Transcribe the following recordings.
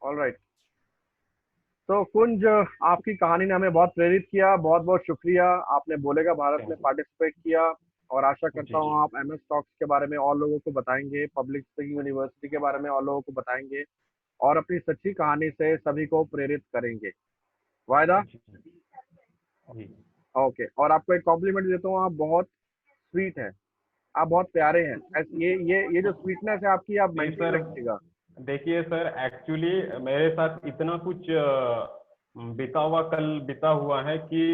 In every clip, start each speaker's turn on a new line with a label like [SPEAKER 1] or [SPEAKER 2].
[SPEAKER 1] All right. तो कुंज, आपकी कहानी ने हमें बहुत प्रेरित किया। बहुत बहुत शुक्रिया, आपने बोलेगा भारत में
[SPEAKER 2] थैंक
[SPEAKER 1] पार्टिसिपेट किया। और आशा
[SPEAKER 2] यू।
[SPEAKER 1] करता
[SPEAKER 2] जी जी।
[SPEAKER 1] हूँ आप एमएस टॉक्स के बारे में और लोगों को बताएंगे, पब्लिक स्पीकिंग यूनिवर्सिटी के बारे में और लोगों को बताएंगे, और अपनी सच्ची कहानी से सभी को प्रेरित करेंगे। वायदा।
[SPEAKER 2] जी जी। जी।
[SPEAKER 1] ओके। और आपको एक कॉम्प्लीमेंट देता हूँ, आप बहुत स्वीट हैं, आप बहुत प्यारे हैं। ये जो स्वीटनेस है आपकी, आप
[SPEAKER 2] जी
[SPEAKER 1] मेंटेन
[SPEAKER 2] सर,
[SPEAKER 1] रखिएगा।
[SPEAKER 2] देखिए सर, एक्चुअली मेरे साथ इतना कुछ बीता हुआ है कि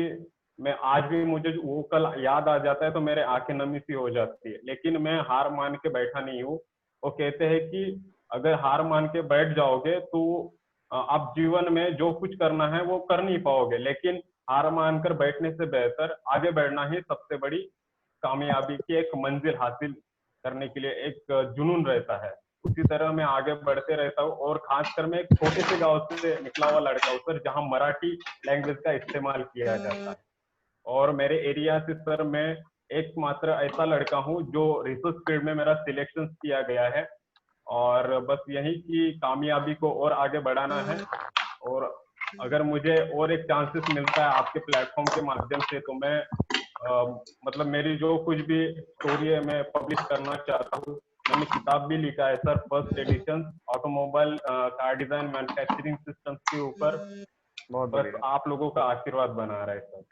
[SPEAKER 2] मैं आज भी, मुझे वो कल याद आ जाता है तो मेरे आंखें नमी सी हो जाती है, लेकिन मैं हार मान के बैठा नहीं हूँ। वो कहते हैं कि अगर हार मान के बैठ जाओगे तो आप जीवन में जो कुछ करना है वो कर नहीं पाओगे, लेकिन हार मानकर बैठने से बेहतर आगे बढ़ना ही सबसे बड़ी कामयाबी की एक मंजिल हासिल करने के लिए एक जुनून रहता है। उसी तरह मैं आगे बढ़ते रहता हूँ, और खासकर मैं एक छोटे से गांव से निकला हुआ लड़का हूँ सर, जहाँ मराठी लैंग्वेज का इस्तेमाल किया जाता है। और मेरे एरिया से सर मैं एकमात्र ऐसा लड़का हूँ जो रिसर्च फील्ड में मेरा सिलेक्शन किया गया है। और बस यही कि कामयाबी को और आगे बढ़ाना है। और अगर मुझे और एक चांसेस मिलता है आपके प्लेटफॉर्म के माध्यम से, तो मैं मतलब मेरी जो कुछ भी स्टोरी है मैं पब्लिश करना चाहता हूँ। मैंने किताब भी लिखा है sir, first edition, automobile car design manufacturing systems के ऊपर।
[SPEAKER 1] बहुत
[SPEAKER 2] बस
[SPEAKER 1] बढ़िया।
[SPEAKER 2] आप लोगों का आशीर्वाद बना रहे सर,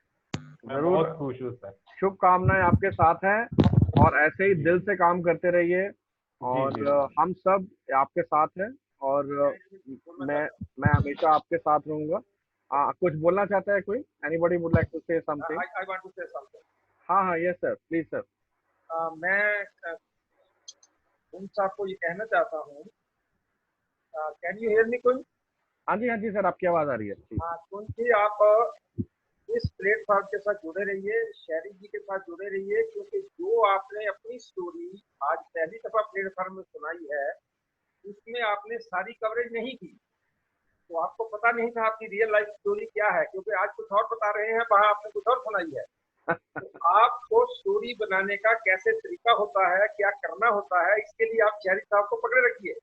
[SPEAKER 2] मैं
[SPEAKER 1] जरूर।
[SPEAKER 2] बहुत खुश हूँ सर।
[SPEAKER 1] शुभकामनाएं आपके साथ हैं, और ऐसे ही
[SPEAKER 2] जी
[SPEAKER 1] दिल से काम करते रहिए।
[SPEAKER 2] जी
[SPEAKER 1] और
[SPEAKER 2] जी सर।
[SPEAKER 1] हम सब आपके साथ हैं। और मैं मैं हमेशा आपके साथ रहूंगा। कुछ बोलना चाहता है कोई? Anybody would like to say something?
[SPEAKER 3] I want to say something.
[SPEAKER 1] हाँ हाँ, यस सर, प्लीज सर।
[SPEAKER 3] मैं उन साहब को ये कहना चाहता हूँ, कैन यू हेयर मी कोई?
[SPEAKER 1] हाँ जी सर, आपकी आवाज आ रही है, प्लीज।
[SPEAKER 3] हाँ, क्योंकि आप इस प्लेटफॉर्म के साथ जुड़े रहिए, शहरी जी के साथ जुड़े रहिए, क्योंकि जो आपने अपनी स्टोरी आज पहली दफा प्लेटफॉर्म में सुनाई है, उसमें आपने सारी कवरेज नहीं की। तो आपको पता नहीं था आपकी रियल लाइफ स्टोरी क्या है, क्योंकि आज कुछ और बता रहे हैं, वहां आपने कुछ और सुनाई है। तो आपको स्टोरी बनाने का कैसे तरीका होता है, क्या करना होता है, इसके लिए आप शहरी साहब को पकड़े रखिए।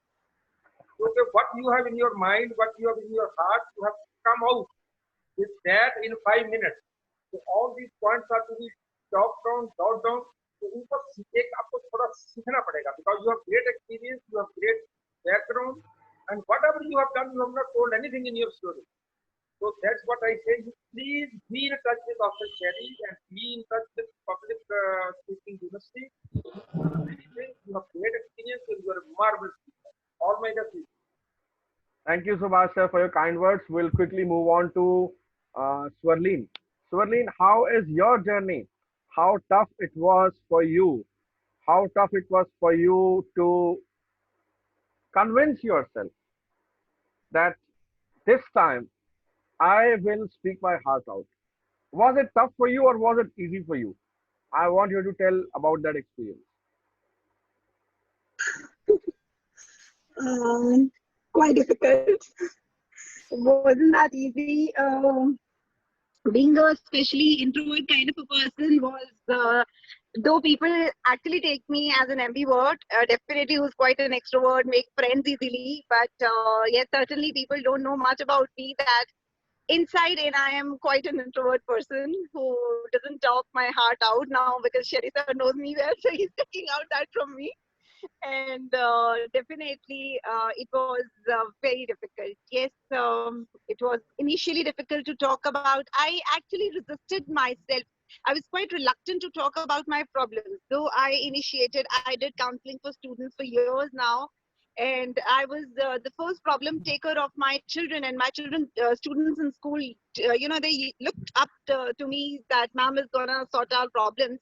[SPEAKER 3] क्योंकि what you have in your mind, what you have in your heart, you have to come out with that in 5 minutes. So all these points are to be chopped down, jot down. तो उनको एक आपको थोड़ा सीखना पड़ेगा, because you have great experience, you have great background, and whatever you have done, you have not told anything in your story. So that's what I say. You please be in touch with Dr. Cherry and be in touch with Public Speaking University. Anything, you have great experience and you are a marvelous speaker. All my best.
[SPEAKER 1] Thank you, Subhash sir, for your kind words. We'll quickly move on to Swarleen. Swarleen, how is your journey? How tough it was for you? How tough it was for you to convince yourself that this time I will speak my heart out? Was it tough for you or was it easy for you? I want you to tell about that experience.
[SPEAKER 4] Um, Quite difficult. Wasn't that easy. Being a especially introvert kind of a person was, though people actually take me as an ambivert, definitely who's quite an extrovert, make friends easily. But yes, certainly people don't know much about me that inside in I am quite an introvert person who doesn't talk my heart out now because Sherry sir knows me well, so he's taking out that from me. And definitely it was very difficult. Yes, it was initially difficult to talk about. I actually resisted myself. I was quite reluctant to talk about my problems, though I did counseling for students for years now, and I was the first problem taker of my children, and my children students in school, they looked up to me that ma'am is gonna sort out problems.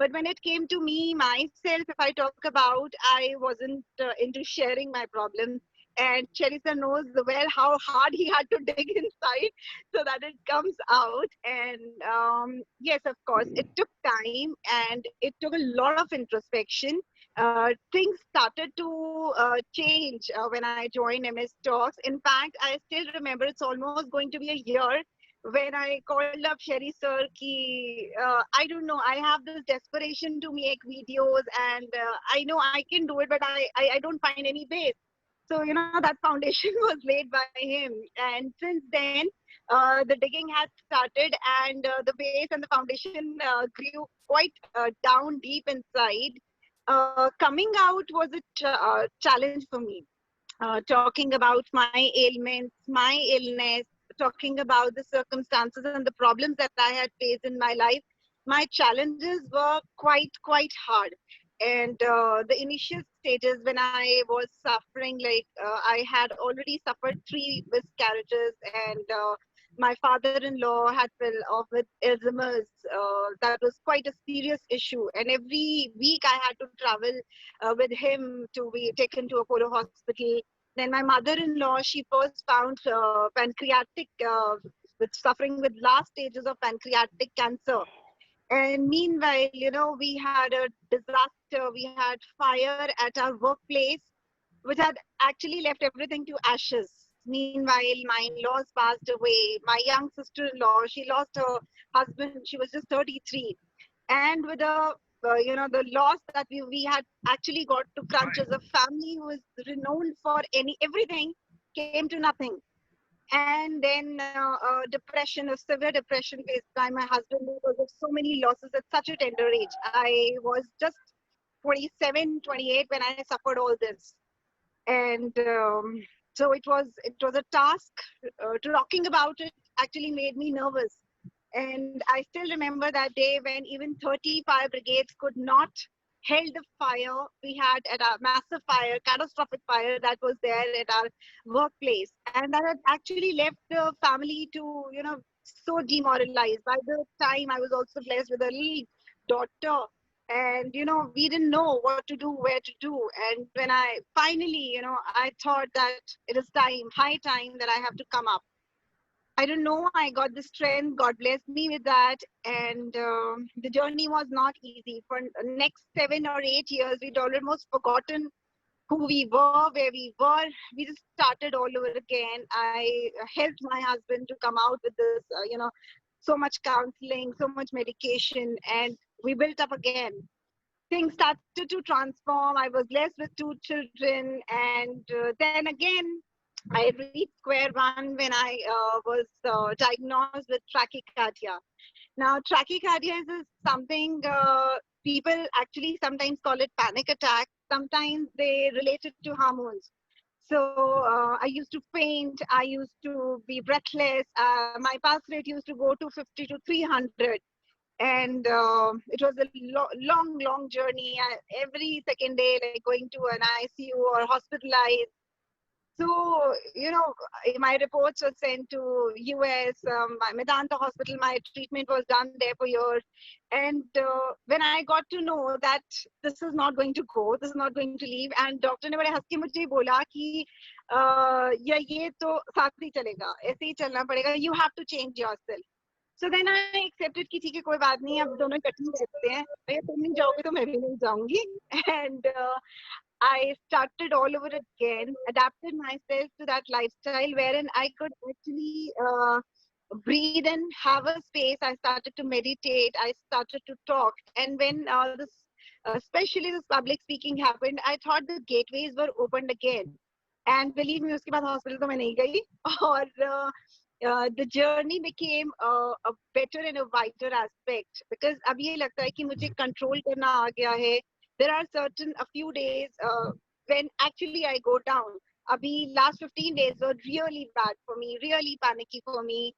[SPEAKER 4] But when it came to me, myself, if I talk about, I wasn't into sharing my problems. And Cherisa knows well how hard he had to dig inside so that it comes out. And yes, of course, it took time and it took a lot of introspection. Things started to change when I joined MS Talks. In fact, I still remember it's almost going to be a year when I called up Sherry sir ki, I don't know, I have this desperation to make videos and I know I can do it, but I don't find any way. So, that foundation was laid by him. And since then, the digging has started, and the base and the foundation grew quite down deep inside. Coming out was a challenge for me. Talking about my ailments, my illness, talking about the circumstances and the problems that I had faced in my life, my challenges were quite hard. And the initial stages when I was suffering, like I had already suffered 3 miscarriages, and my father-in-law had fell off with Alzheimer's. That was quite a serious issue, and every week I had to travel with him to be taken to Apollo Hospital. Then my mother-in-law, she first found pancreatic, with suffering with last stages of pancreatic cancer. And meanwhile, we had a disaster. We had fire at our workplace, which had actually left everything to ashes. Meanwhile, my in-laws passed away. My young sister-in-law, she lost her husband. She was just 33. And with the loss that we had actually got to crunch as a family who is renowned for everything, came to nothing. And then depression, a severe depression faced by my husband because of so many losses at such a tender age. I was just 27, 28 when I suffered all this. And so it was a task. Talking about it actually made me nervous. And I still remember that day when even 30 fire brigades could not held the fire we had at our massive fire, catastrophic fire that was there at our workplace. And that had actually left the family to, so demoralized. By the time I was also blessed with a little daughter, and we didn't know what to do, where to do. And when I finally, I thought that it is time, high time, that I have to come up. I don't know, I got the strength. God blessed me with that. And the journey was not easy. For the next 7 or 8 years, we'd almost forgotten who we were, where we were. We just started all over again. I helped my husband to come out with this, so much counseling, so much medication, and we built up again. Things started to transform. I was blessed with 2 children, and then again, I reached square one when I was diagnosed with trachycardia. Now, trachycardia is something people actually sometimes call it panic attack. Sometimes they relate it to hormones. So I used to faint. I used to be breathless. My pulse rate used to go to 50 to 300. And it was a long journey. Every second day, like going to an ICU or hospitalized. So, my reports were sent to US, my Medanta hospital. My treatment was done there for years. And when I got to know that this is not going to go, this is not going to leave, and doctor ने बड़े हंस के मुझे बोला कि या ये तो साथ ही चलेगा, ऐसे ही चलना पड़ेगा. You have to change yourself. So then I accepted कि ठीक है, कोई बात नहीं, अब दोनों इकट्ठे ही रहते हैं. भैया तुम नहीं जाओगे तो मैं भी नहीं जाऊंगी. And I started all over again, adapted myself to that lifestyle wherein I could actually breathe and have a space. I started to meditate. I started to talk. And when especially this public speaking happened, I thought the gateways were opened again. And believe me, उसके बाद hospital तो मैं नहीं गई. और the journey became a better and a wider aspect, because अब ये लगता है कि मुझे control करना आ गया है. There are a few days when actually I go down. Abhi last 15 days were really bad for me, really panicky for me.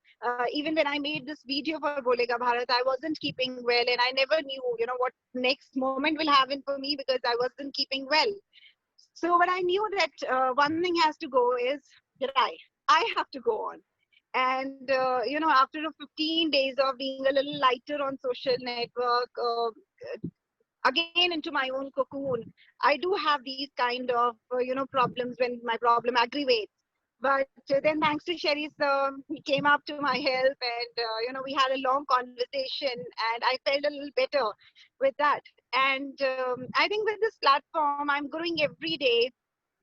[SPEAKER 4] Even when I made this video for Bolega Bharat, I wasn't keeping well, and I never knew, what next moment will happen for me, because I wasn't keeping well. So, but I knew that one thing has to go is that I have to go on. And after 15 days of being a little lighter on social network, again into my own cocoon, I do have these kind of problems when my problem aggravates. But then thanks to Sherry sir, he came up to my help, and we had a long conversation, and I felt a little better with that. And I think with this platform, I'm growing every day,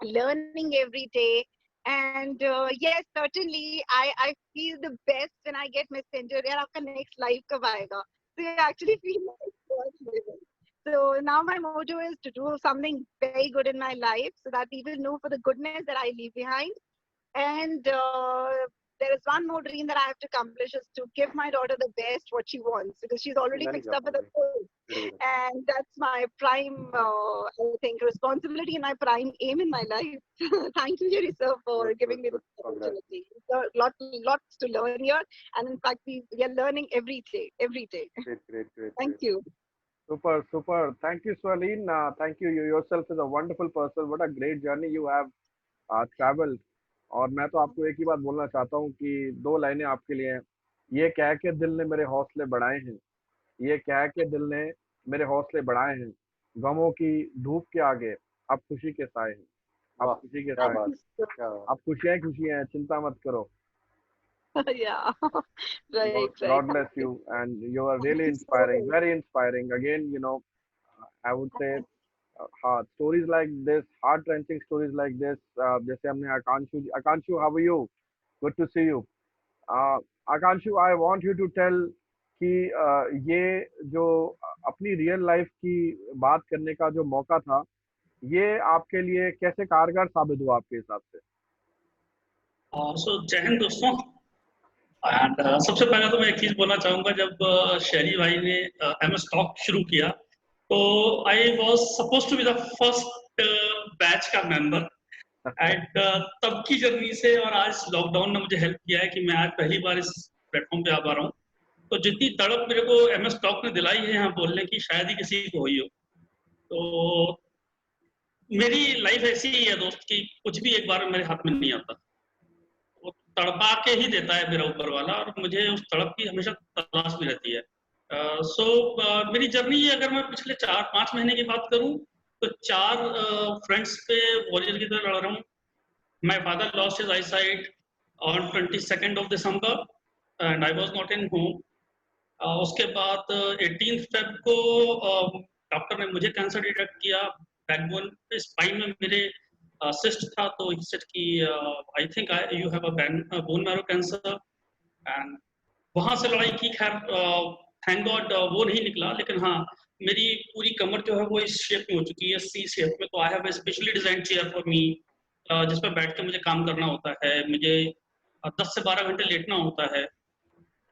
[SPEAKER 4] learning every day. And yes, certainly I feel the best when I get messenger, yaar aapka next live kab aayega. So I actually feel like God living. So now my motto is to do something very good in my life so that people know for the goodness that I leave behind. And there is one more dream that I have to accomplish is to give my daughter the best what she wants because she's already fixed up with a course. And that's my prime, I think, responsibility and my prime aim in my life. Thank you, Jerry sir, for giving me this opportunity. Lots to learn here. And in fact, we are learning every day, every day.
[SPEAKER 1] Great.
[SPEAKER 4] Thank you.
[SPEAKER 1] Super. Thank you, Swarleen. Thank you. You yourself is a wonderful person. What a great journey you have traveled. और मैं तो आपको एक ही बात बोलना चाहता हूँ कि दो लाइनें आपके लिए हैं। ये कह के दिल ने मेरे हौसले बढ़ाए हैं, ये कह के दिल ने मेरे हौसले बढ़ाए हैं, गमों की धूप के आगे अब खुशी के साए हैं, अब खुशी के साए हैं, अब खुशियाँ हैं, चिंता मत करो।
[SPEAKER 4] Yeah, right.
[SPEAKER 1] God bless you, and you are really inspiring, very inspiring. Again, you know, I would say stories like this, heart-wrenching stories like this. जैसे हमने Akanshu, how are you? Good to see you. Akanshu, I want you to tell कि ये जो अपनी real life की बात करने का जो मौका था, ये आपके लिए कैसे कारगर साबित हुआ आपके हिसाब से?
[SPEAKER 5] So जय हिंद दोस्तों। एंड सबसे पहले तो मैं एक चीज बोलना चाहूंगा, जब शहरी भाई ने MS टॉक शुरू किया तो I was suppose to be the first batch का मेंबर एंड तब की जर्नी से और आज लॉकडाउन ने मुझे हेल्प किया है कि मैं आज पहली बार इस प्लेटफॉर्म पे आ पा रहा हूँ। तो जितनी तड़प मेरे को MS टॉक ने दिलाई है यहाँ बोलने की, शायद ही किसी को हुई हो। तो मेरी लाइफ ऐसी ही है दोस्त कि कुछ भी एक बार मेरे हाथ में नहीं आता, वो तड़पा के ही देता है मेरा ऊपर वाला, और मुझे उस तड़प की हमेशा तलाश भी रहती है। मेरी जर्नी, अगर मैं पिछले 4-5 महीने की बात करूं तो 4 फ्रेंड्स पे वॉरियर की तरह लड़ रहा हूँ। My father lost his eyesight on 22nd of December and I was not in home. उसके बाद 18 Feb को डॉक्टर ने मुझे कैंसर डिटेक्ट किया। बैकबोन स्पाइन में मेरे सिस्ट था, तो सिस्ट की I think you have a bone marrow cancer, and वहां से लड़ाई की। खैर थैंक गॉड वो नहीं निकला, लेकिन हाँ मेरी पूरी कमर जो है वो इस शेप में हो चुकी है, C शेप में। तो I have a specially design chair for me, जिस पर बैठ के मुझे काम करना होता है। मुझे 10 से 12 घंटे लेटना होता है।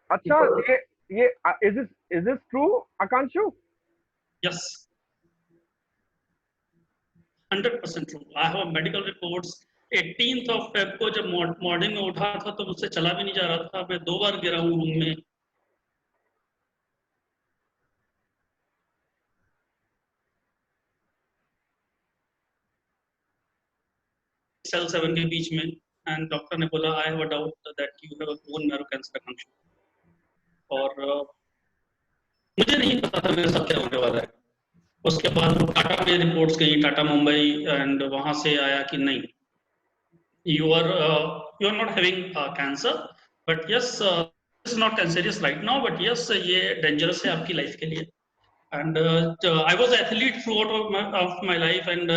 [SPEAKER 1] अच्छा, ये is this true, Akanshu?
[SPEAKER 5] Yes, 100% true. I have medical reports. 18th of Feb को जब मॉर्निंग में उठा था तो मुझसे चला भी नहीं जा रहा था। मैं 2 बार गिरा हूँ रूम में। सेल 7 के बीच में, एंड डॉक्टर ने बोला I have a doubt that you have a bone marrow cancer function. और मुझे नहीं पता था मेरे साथ क्या होने वाला है। उसके बाद टाटा में रिपोर्ट्स गई, टाटा मुंबई, एंड वहां से आया कि नहीं, you are not having cancer, but yes it's not cancerous right now, but yes ये डेंजरस है आपकी लाइफ के लिए। And I was athlete throughout of my life, and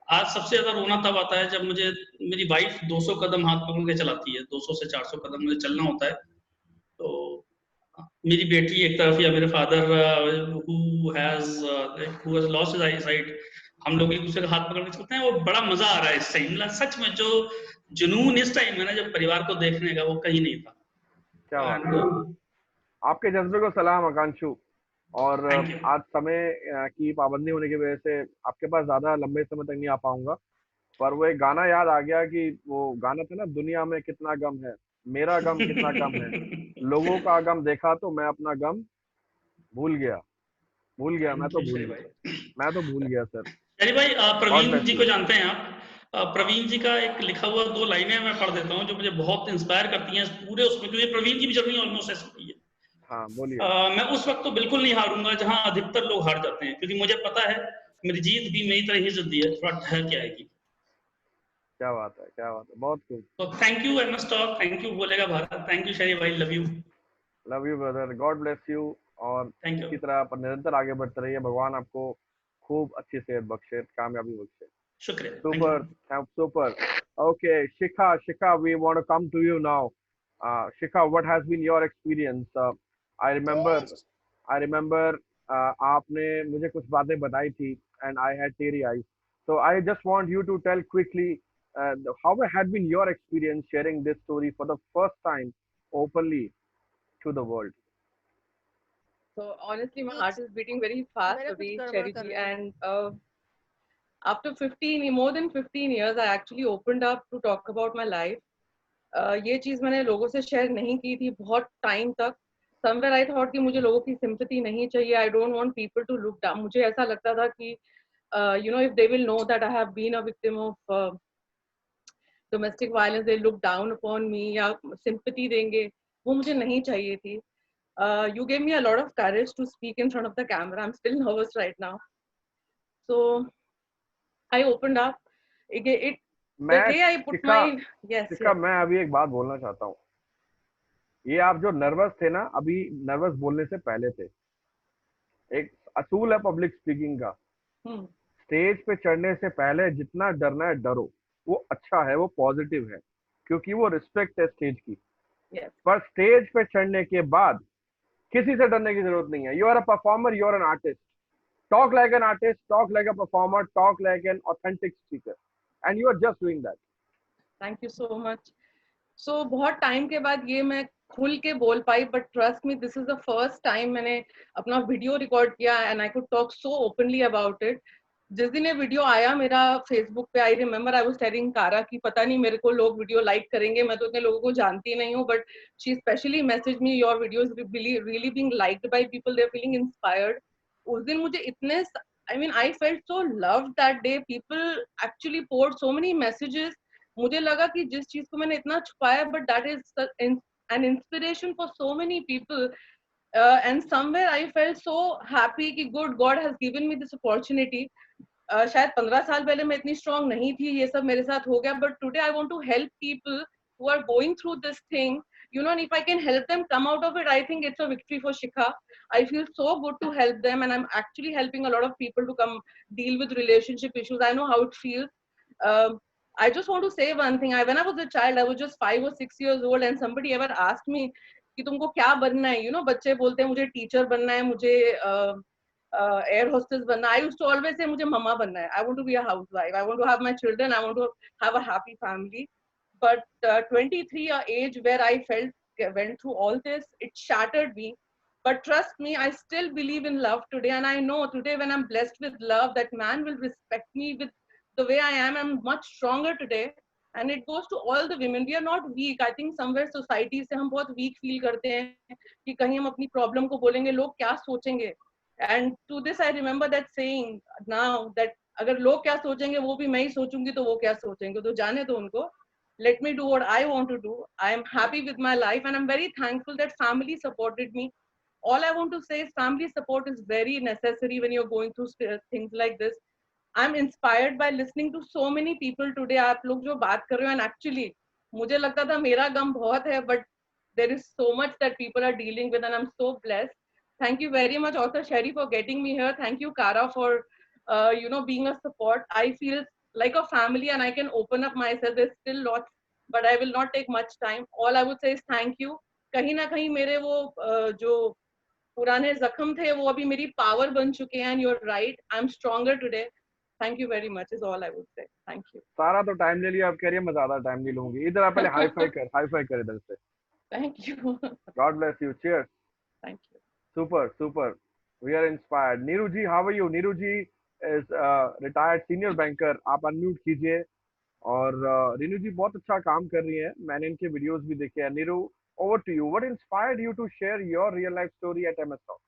[SPEAKER 5] आज सबसे ज्यादा रोना तब आता है जब मुझे मेरी वाइफ 200 कदम हाथ पकड़ के चलाती है। 200 से 400 कदम मुझे चलना होता है। तो मेरी बेटी एक तरफ, या मेरे father who has lost his eyesight, हम लोग एक दूसरे का हाथ पकड़ के चलते हैं। वो बड़ा मजा आ रहा है इस टाइम। सच में जो जुनून इस टाइम है ना, जब परिवार को देखने का, वो कहीं नहीं था।
[SPEAKER 1] क्या आपके जज्बे को सलाम आकांक्षु। और आज समय की पाबंदी होने की वजह से आपके पास ज्यादा लंबे समय तक नहीं आ पाऊंगा, पर वो एक गाना याद आ गया कि वो गाना था ना, दुनिया में कितना गम है, मेरा गम कितना कम है, लोगों का गम देखा तो मैं अपना गम भूल गया। मैं तो भूल गया सर।
[SPEAKER 5] अरे भाई, प्रवीण जी को जानते हैं आप? प्रवीण जी का एक लिखा हुआ 2 लाइनें मैं पढ़ देता हूँ जो मुझे बहुत इंस्पायर करती हैं पूरे उसमें, क्योंकि प्रवीण की भी जर्नी ऑलमोस्ट ऐसी है।
[SPEAKER 1] हाँ बोलिए।
[SPEAKER 5] मैं उस वक्त तो बिल्कुल नहीं हारूंगा जहां अधिकतर लोग हार जाते हैं, क्योंकि मुझे पता है मेरी जीत भी मेरी तरह ही जिद्दी है, थोड़ा ठहर के आएगी।
[SPEAKER 1] क्या बात है, बहुत खूब।
[SPEAKER 5] तो thank you MS talk, thank you बोलेगा भारत, थैंक यू शरी भाई, love you
[SPEAKER 1] brother, God bless you. और इसी तरह पर निरंतर आगे बढ़ते रहिए, भगवान आपको खूब अच्छी सेहत बख्शे, कामयाबी बख्शे।
[SPEAKER 5] शुक्रिया।
[SPEAKER 1] Super. Okay, Shikha, we want to come to you now. Shikha, what has been your experience? I remember आपने मुझे कुछ बातें बताई थी and I had teary eyes. So I just want you to tell quickly how had been your experience sharing this story for the first time openly to the world.
[SPEAKER 6] So honestly, my heart is beating very fast,
[SPEAKER 7] मेरा कुछ
[SPEAKER 6] Abhi,
[SPEAKER 7] गड़बड़
[SPEAKER 6] Cherry
[SPEAKER 7] कर
[SPEAKER 6] ji,
[SPEAKER 7] रही है.
[SPEAKER 6] and after 15, more than 15 years, I actually opened up to talk about my life. ये चीज मैंने लोगों से शेयर नहीं की थी बहुत टाइम तक. Somewhere I thought कि मुझे लोगों की sympathy नहीं चाहिए. I don't want people to look down. मुझे ऐसा लगता था कि if they will know that I have been a victim of domestic violence, they look down upon me या sympathy देंगे. वो मुझे नहीं चाहिए थी. You gave me a lot of courage to speak in front of the camera. I'm still nervous right now. So I opened up. The
[SPEAKER 1] मैं
[SPEAKER 6] day I put
[SPEAKER 1] Shikha
[SPEAKER 6] my yes.
[SPEAKER 1] मैं अभी एक बात बोलना चाहता हूँ. ये आप जो नर्वस थे ना, अभी नर्वस बोलने से पहले थे. एक असूल है पब्लिक स्पीकिंग का. स्टेज पे चढ़ने से पहले जितना डरना है डरो. वो अच्छा है, वो पॉजिटिव है, क्योंकि वो रिस्पेक्ट है स्टेज की.
[SPEAKER 6] Yes.
[SPEAKER 1] पर स्टेज पे चढ़ने के बाद किसी से डरने की जरूरत नहीं है. You are a performer, you are an artist. Talk like an artist, talk like a performer, talk like an authentic speaker, and you are just doing that.
[SPEAKER 6] Thank you so much. So बहुत time के बाद ये मैं खुल के बोल पाई, but trust me, this is the first time मैंने अपना वीडियो रिकॉर्ड किया and I could talk so openly about it. जिस दिन ये वीडियो आया मेरा फेसबुक पे, I remember I was telling कारा कि पता नहीं मेरे को लोग वीडियो लाइक करेंगे, मैं तो इतने लोगों को जानती नहीं हूँ, but she specially message me your videos really being liked by people, they are feeling inspired. उस दिन मुझे इतने I felt so loved that day. People actually poured so many messages. मुझे लगा कि जिस चीज को मैंने इतना छुपाया, but that is an inspiration for so many people. And somewhere I felt so happy कि good God has given me this opportunity. शायद 15 साल पहले मैं इतनी स्ट्रांग नहीं थी, ये सब मेरे साथ हो गया, but today I want to help people who are going through this thing, and if I can help them come out of it, I think it's a victory for Shikha. I feel so good to help them, and I'm actually helping a lot of people to come deal with relationship issues. I know how it feels. I just want to say one thing. When I was a child, I was just 5 or 6 years old, and somebody ever asked me कि तुमको क्या बनना है, बच्चे बोलते हैं मुझे teacher बनना है, मुझे air hostess बनना. I used to always say मुझे मम्मा बनना है. I want to be a housewife. I want to have my children. I want to have a happy family. But 23 age where I went through all this, it shattered me. But trust me, I still believe in love today, and I know today when I'm blessed with love, that man will respect me with the way I am. I'm much stronger today. And it goes to all the women. We are not weak. I think somewhere society से हम बहुत weak feel करते हैं कि कहीं हम अपनी problem को बोलेंगे लोग क्या सोचेंगे. And to this I remember that saying now, that अगर लोग क्या सोचेंगे वो भी मैं ही सोचूंगी तो वो क्या सोचेंगे, तो जाने दो उनको. Let me do what I want to do. I am happy with my life, and I'm very thankful that family supported me. All I want to say is family support is very necessary when you're going through things like this. I'm inspired by listening to so many people today. आप लोग जो बात कर रहे हो, and actually मुझे लगता था मेरा गम बहुत है, but there is so much that people are dealing with, and I'm so blessed. Thank you very much, Author Sherry, for getting me here. Thank you, Kara, for being a support. I feel like a family, and I can open up myself. There's still lots, but I will not take much time. All I would say is thank you. कहीं ना कहीं मेरे वो जो पुराने जख्म थे वो अभी मेरी पावर बन चुके हैं, and you're right, I'm stronger today. Thank you very much is all I would say. Thank you.
[SPEAKER 1] सारा तो टाइम ले लिया, अब कह रही है मैं ज्यादा टाइम नहीं लूंगी. इधर आप पहले हाई फाई कर इधर से.
[SPEAKER 6] Thank you.
[SPEAKER 1] God bless you. Cheers.
[SPEAKER 6] Thank you.
[SPEAKER 1] Super. We are inspired. Neeru ji, how are you? Neeru ji is retired senior banker. आप अनम्यूट कीजिए. और रीनू जी बहुत अच्छा काम कर रही हैं. मैंने इनके वीडियोस भी देखे हैं. Neeru, over to you. What inspired you to share your real life story at MS Talk?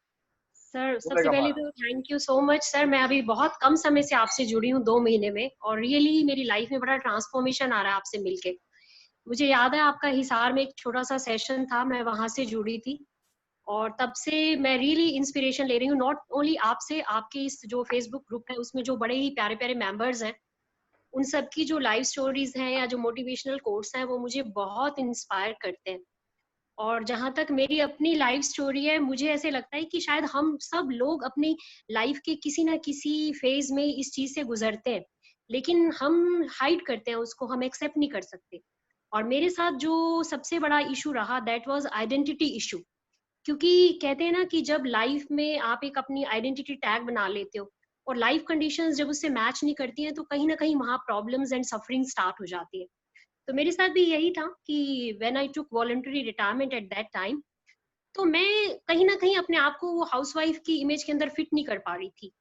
[SPEAKER 7] Sir सबसे पहले तो thank you so much sir. मैं अभी बहुत कम समय से आपसे जुड़ी हूँ, 2 महीने में, और रियली मेरी लाइफ में बड़ा ट्रांसफॉर्मेशन आ रहा है आपसे मिलके. मुझे याद है आपका हिसार में एक छोटा सा सेशन था, मैं वहां से जुड़ी थी, और तब से मैं रियली इंस्पिरेशन ले रही हूँ. नॉट ओनली आपसे, आपके इस जो फेसबुक ग्रुप है उसमें जो बड़े ही प्यारे प्यारे मेंबर्स हैं, उन सब की जो लाइफ स्टोरीज हैं या जो मोटिवेशनल कोर्स हैं वो मुझे बहुत इंस्पायर करते हैं. और जहां तक मेरी अपनी लाइफ स्टोरी है, मुझे ऐसे लगता है कि शायद हम सब लोग अपनी लाइफ के किसी ना किसी फेज में इस चीज से गुजरते हैं, लेकिन हम हाइड करते हैं उसको, हम एक्सेप्ट नहीं कर सकते. और मेरे साथ जो सबसे बड़ा इशू रहा, दैट वाज आइडेंटिटी इशू, क्योंकि कहते हैं ना कि जब लाइफ में आप एक अपनी आइडेंटिटी टैग बना लेते हो और लाइफ कंडीशंस जब उससे मैच नहीं करती हैं, तो कहीं ना कहीं वहाँ प्रॉब्लम्स एंड सफरिंग स्टार्ट हो जाती है। तो मेरे साथ भी यही था कि when I took voluntary retirement at that time, तो मैं कहीं ना कहीं अपने आप को वो हाउसवाइफ की इमेज के अंदर फिट नहीं कर पा रही थी।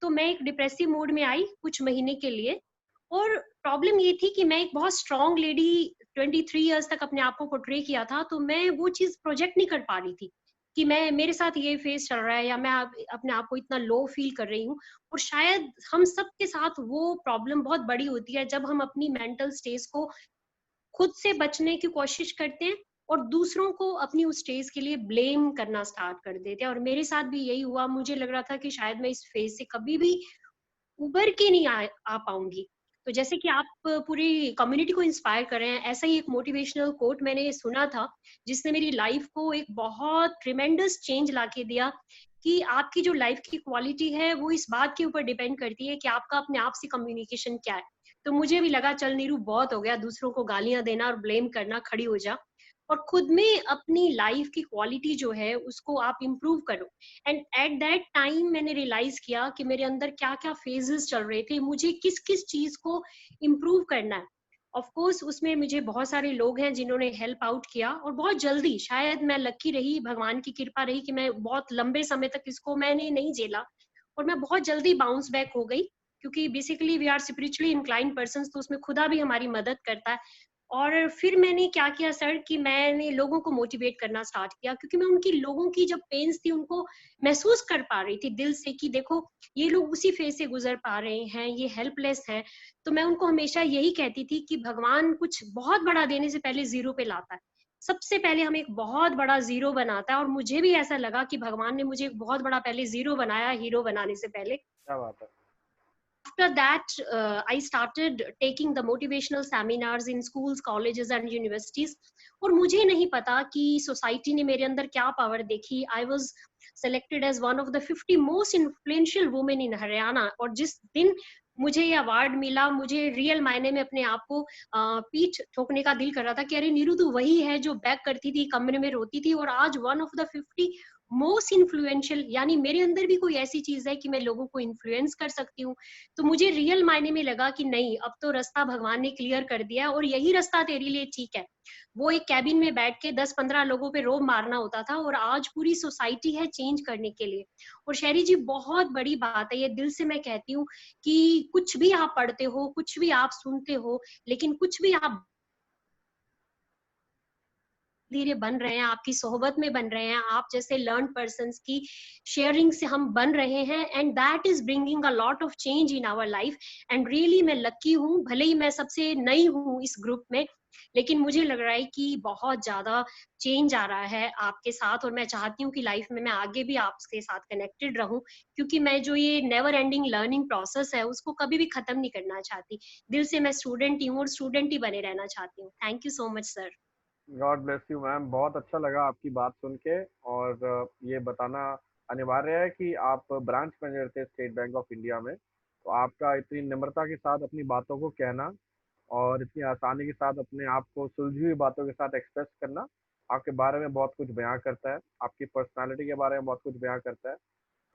[SPEAKER 7] तो मैं एक डिप्रेसिव मोड में आई कुछ महीने के लिए। और प्रॉब्लम ये थी कि मैं एक बहुत स्ट्रांग लेडी 23 इयर्स तक अपने आप को पोर्ट्रे किया था, तो मैं वो चीज प्रोजेक्ट नहीं कर पा रही थी कि मैं मेरे साथ ये फेस चल रहा है या मैं अपने आप को इतना लो फील कर रही हूँ। और शायद हम सब के साथ वो प्रॉब्लम बहुत बड़ी होती है जब हम अपनी मेंटल स्टेज को खुद से बचने की कोशिश करते हैं और दूसरों को अपनी उस स्टेज के लिए ब्लेम करना स्टार्ट कर देते हैं। और मेरे साथ भी यही हुआ। मुझे लग रहा था कि शायद मैं इस फेज से कभी भी उभर के नहीं आ पाऊंगी। तो जैसे कि आप पूरी कम्युनिटी को इंस्पायर कर रहे हैं, ऐसा ही एक मोटिवेशनल कोट मैंने सुना था जिसने मेरी लाइफ को एक बहुत ट्रिमेंडस चेंज लाके दिया कि आपकी जो लाइफ की क्वालिटी है वो इस बात के ऊपर डिपेंड करती है कि आपका अपने आप से कम्युनिकेशन क्या है। तो मुझे भी लगा चल नीरू बहुत हो गया, दूसरों को गालियां देना और ब्लेम करना, खड़ी हो जा और खुद में अपनी लाइफ की क्वालिटी जो है उसको आप इम्प्रूव करो। एंड एट दैट टाइम मैंने रियलाइज किया कि मेरे अंदर क्या क्या फेजेस चल रहे थे, मुझे किस किस चीज को इम्प्रूव करना है। ऑफ कोर्स उसमें मुझे बहुत सारे लोग हैं जिन्होंने हेल्प आउट किया और बहुत जल्दी, शायद मैं लकी रही, भगवान की कृपा रही कि मैं बहुत लंबे समय तक इसको मैंने नहीं झेला और मैं बहुत जल्दी बाउंस बैक हो गई। क्योंकि basically we are spiritually inclined person, तो उसमें खुदा भी हमारी मदद करता है। और फिर मैंने क्या किया सर कि मैंने लोगों को मोटिवेट करना स्टार्ट किया, क्योंकि मैं उनकी लोगों की जब पेन्स थी उनको महसूस कर पा रही थी दिल से कि देखो ये लोग उसी फेज से गुजर पा रहे हैं, ये हेल्पलेस है। तो मैं उनको हमेशा यही कहती थी कि भगवान कुछ बहुत बड़ा देने से पहले जीरो पे लाता है। सबसे पहले हम एक बहुत बड़ा जीरो बनाता है और मुझे भी ऐसा लगा कि भगवान ने मुझे एक बहुत बड़ा पहले जीरो बनाया हीरो बनाने से पहले।
[SPEAKER 1] क्या बात है।
[SPEAKER 7] After that, I started taking the motivational seminars in schools, colleges and universities. और मुझे नहीं पता कि सोसाइटी ने मेरे अंदर क्या पावर देखी। I was selected as one of the 50 most influential women in Haryana. और जिस दिन मुझे ये अवार्ड मिला, मुझे रियल मायने में अपने आप को पीठ ठोकने का दिल कर रहा था कि अरे नीरू तू वही है जो बैक करती थी, कमरे में रोती थी और आज one of the 50 most influential, यानी मेरे अंदर भी कोई ऐसी चीज है कि मैं लोगों को इन्फ्लुएंस कर सकती हूँ। तो मुझे रियल मायने में लगा कि नहीं, अब तो रास्ता भगवान ने क्लियर कर दिया है और यही रास्ता तेरे लिए ठीक है। वो एक कैबिन में बैठ के 10-15 लोगों पे रोब मारना होता था और आज पूरी सोसाइटी है चेंज करने के लिए। और शहरी जी बहुत बड़ी बात है ये, दिल से मैं कहती हूँ कि कुछ भी आप पढ़ते हो, कुछ भी आप सुनते हो, लेकिन कुछ भी आप धीरे बन रहे हैं, आपकी सोहबत में बन रहे हैं, आप जैसे लर्न पर्सन्स की शेयरिंग से हम बन रहे हैं and that is bringing a lot of change in our life. And really मैं लकी हूँ, भले ही मैं सबसे नई हूँ इस ग्रुप में, लेकिन मुझे लग रहा है कि बहुत ज्यादा चेंज आ रहा है आपके साथ और मैं चाहती हूँ कि लाइफ में मैं आगे भी आपके साथ कनेक्टेड रहूं, क्योंकि मैं जो ये नेवर एंडिंग लर्निंग प्रोसेस है उसको कभी भी खत्म नहीं करना चाहती। दिल से मैं स्टूडेंट ही हूँ और स्टूडेंट ही बने रहना चाहती हूँ। Thank you so much sir.
[SPEAKER 1] God bless you ma'am, बहुत अच्छा लगा आपकी बात सुन के। और ये बताना अनिवार्य है कि आप ब्रांच मैनेजर थे स्टेट बैंक ऑफ इंडिया में, तो आपका इतनी नम्रता के साथ अपनी बातों को कहना और इतनी आसानी के साथ अपने आप को सुलझी हुई बातों के साथ एक्सप्रेस करना आपके बारे में बहुत कुछ बयां करता है, आपकी पर्सनालिटी के बारे में बहुत कुछ बयां करता है।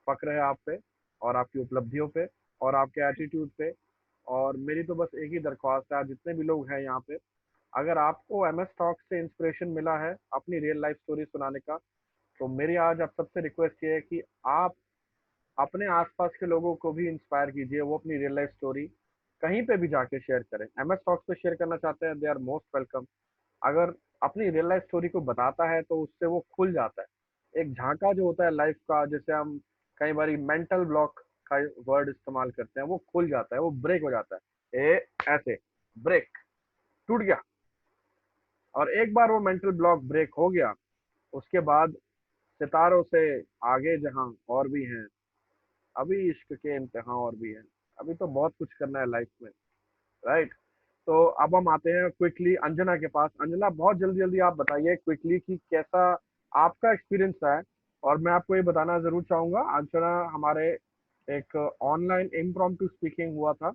[SPEAKER 1] फक्र है आप पे और आपकी उपलब्धियों पे और आपके एटीट्यूड पे। और मेरी तो बस एक ही दरख्वास्त है, आज जितने भी लोग हैं यहाँ पे, अगर आपको एमएस टॉक से इंस्पिरेशन मिला है अपनी रियल लाइफ स्टोरी सुनाने का, तो मेरी आज आप सबसे रिक्वेस्ट ये है कि आप अपने आसपास के लोगों को भी इंस्पायर कीजिए, वो अपनी रियल लाइफ स्टोरी कहीं पे भी जाके शेयर करें। एमएस टॉक्स पे शेयर करना चाहते हैं, दे आर मोस्ट वेलकम। अगर अपनी रियल लाइफ स्टोरी को बताता है तो उससे वो खुल जाता है। एक झांका जो होता है लाइफ का, जैसे हम कई बार मेंटल ब्लॉक का वर्ड इस्तेमाल करते हैं, वो खुल जाता है, वो ब्रेक हो जाता है। ऐसे ब्रेक, टूट गया। और एक बार वो मेंटल ब्लॉक ब्रेक हो गया, उसके बाद सितारों से आगे जहां और भी हैं, अभी इश्क के इम्तिहान और भी हैं, अभी तो बहुत कुछ करना है लाइफ में, राइट। तो अब हम आते हैं क्विकली अंजना के पास। अंजना, बहुत जल्दी जल्दी आप बताइए क्विकली कि कैसा आपका एक्सपीरियंस रहा है। और मैं आपको ये बताना जरूर चाहूंगा, अंजना हमारे एक ऑनलाइन इम्प्रॉम्प्टू स्पीकिंग हुआ था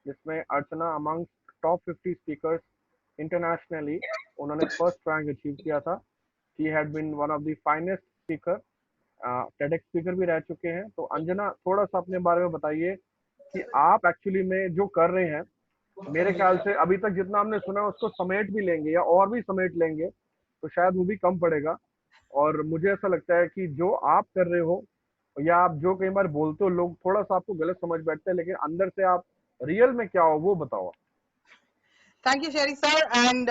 [SPEAKER 1] जिसमें Archana among top 50 speakers internationally उन्होंने फर्स्ट रैंक अचीव किया था। She had been one of the finest speaker, TEDx speaker भी रह चुके हैं। तो अंजना, थोड़ा सा अपने बारे में बताइए कि आप एक्चुअली में जो कर रहे हैं, मेरे ख्याल से अभी तक जितना हमने सुना उसको समेट भी लेंगे या और भी समेट लेंगे तो शायद वो भी कम पड़ेगा। और मुझे ऐसा लगता है कि जो आप कर रहे हो या आप जो कई बार बोलते हो, लोग थोड़ा सा आपको गलत समझ बैठते हैं, लेकिन अंदर से आप रियल में क्या हो वो बताओ।
[SPEAKER 8] Thank you Sheri sir and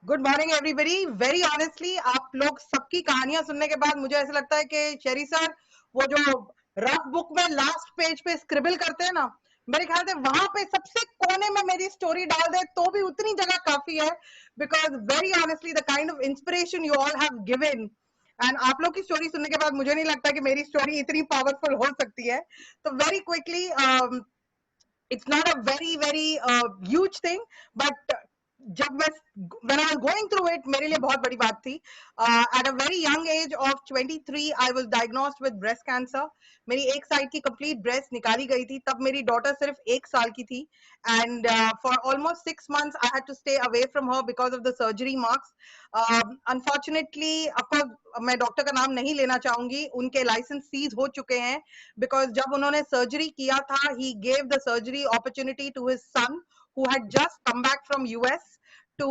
[SPEAKER 8] good morning everybody. Very honestly आप लोग सबकी कहानियां सुनने के बाद मुझे ऐसा लगता है कि शेरी सर वो जो रफ बुक में लास्ट पेज पे स्क्रिबल करते हैं ना, मेरे ख्याल से वहां पे सबसे कोने में मेरी स्टोरी डाल दे तो भी उतनी जगह काफी है। Because very honestly the kind of inspiration you all have given, and आप लोग की स्टोरी सुनने के बाद मुझे नहीं लगता कि मेरी स्टोरी इतनी पावरफुल हो सकती है। तो very quickly, it's not a very huge thing, but जब मैं when I was going through it मेरे लिए बहुत बड़ी बात थी। At a very young age of 23 I was diagnosed with breast cancer। मेरी एक साइड की complete breast निकाली गई थी। तब मेरी daughter सिर्फ 1 साल की थी, and for almost 6 months I had to stay away from her because of the surgery marks। Unfortunately, of course मैं डॉक्टर का नाम नहीं लेना चाहूंगी, उनके लाइसेंस सीज हो चुके हैं बिकॉज जब उन्होंने सर्जरी किया था he gave the surgery opportunity to his son who had just come back from US to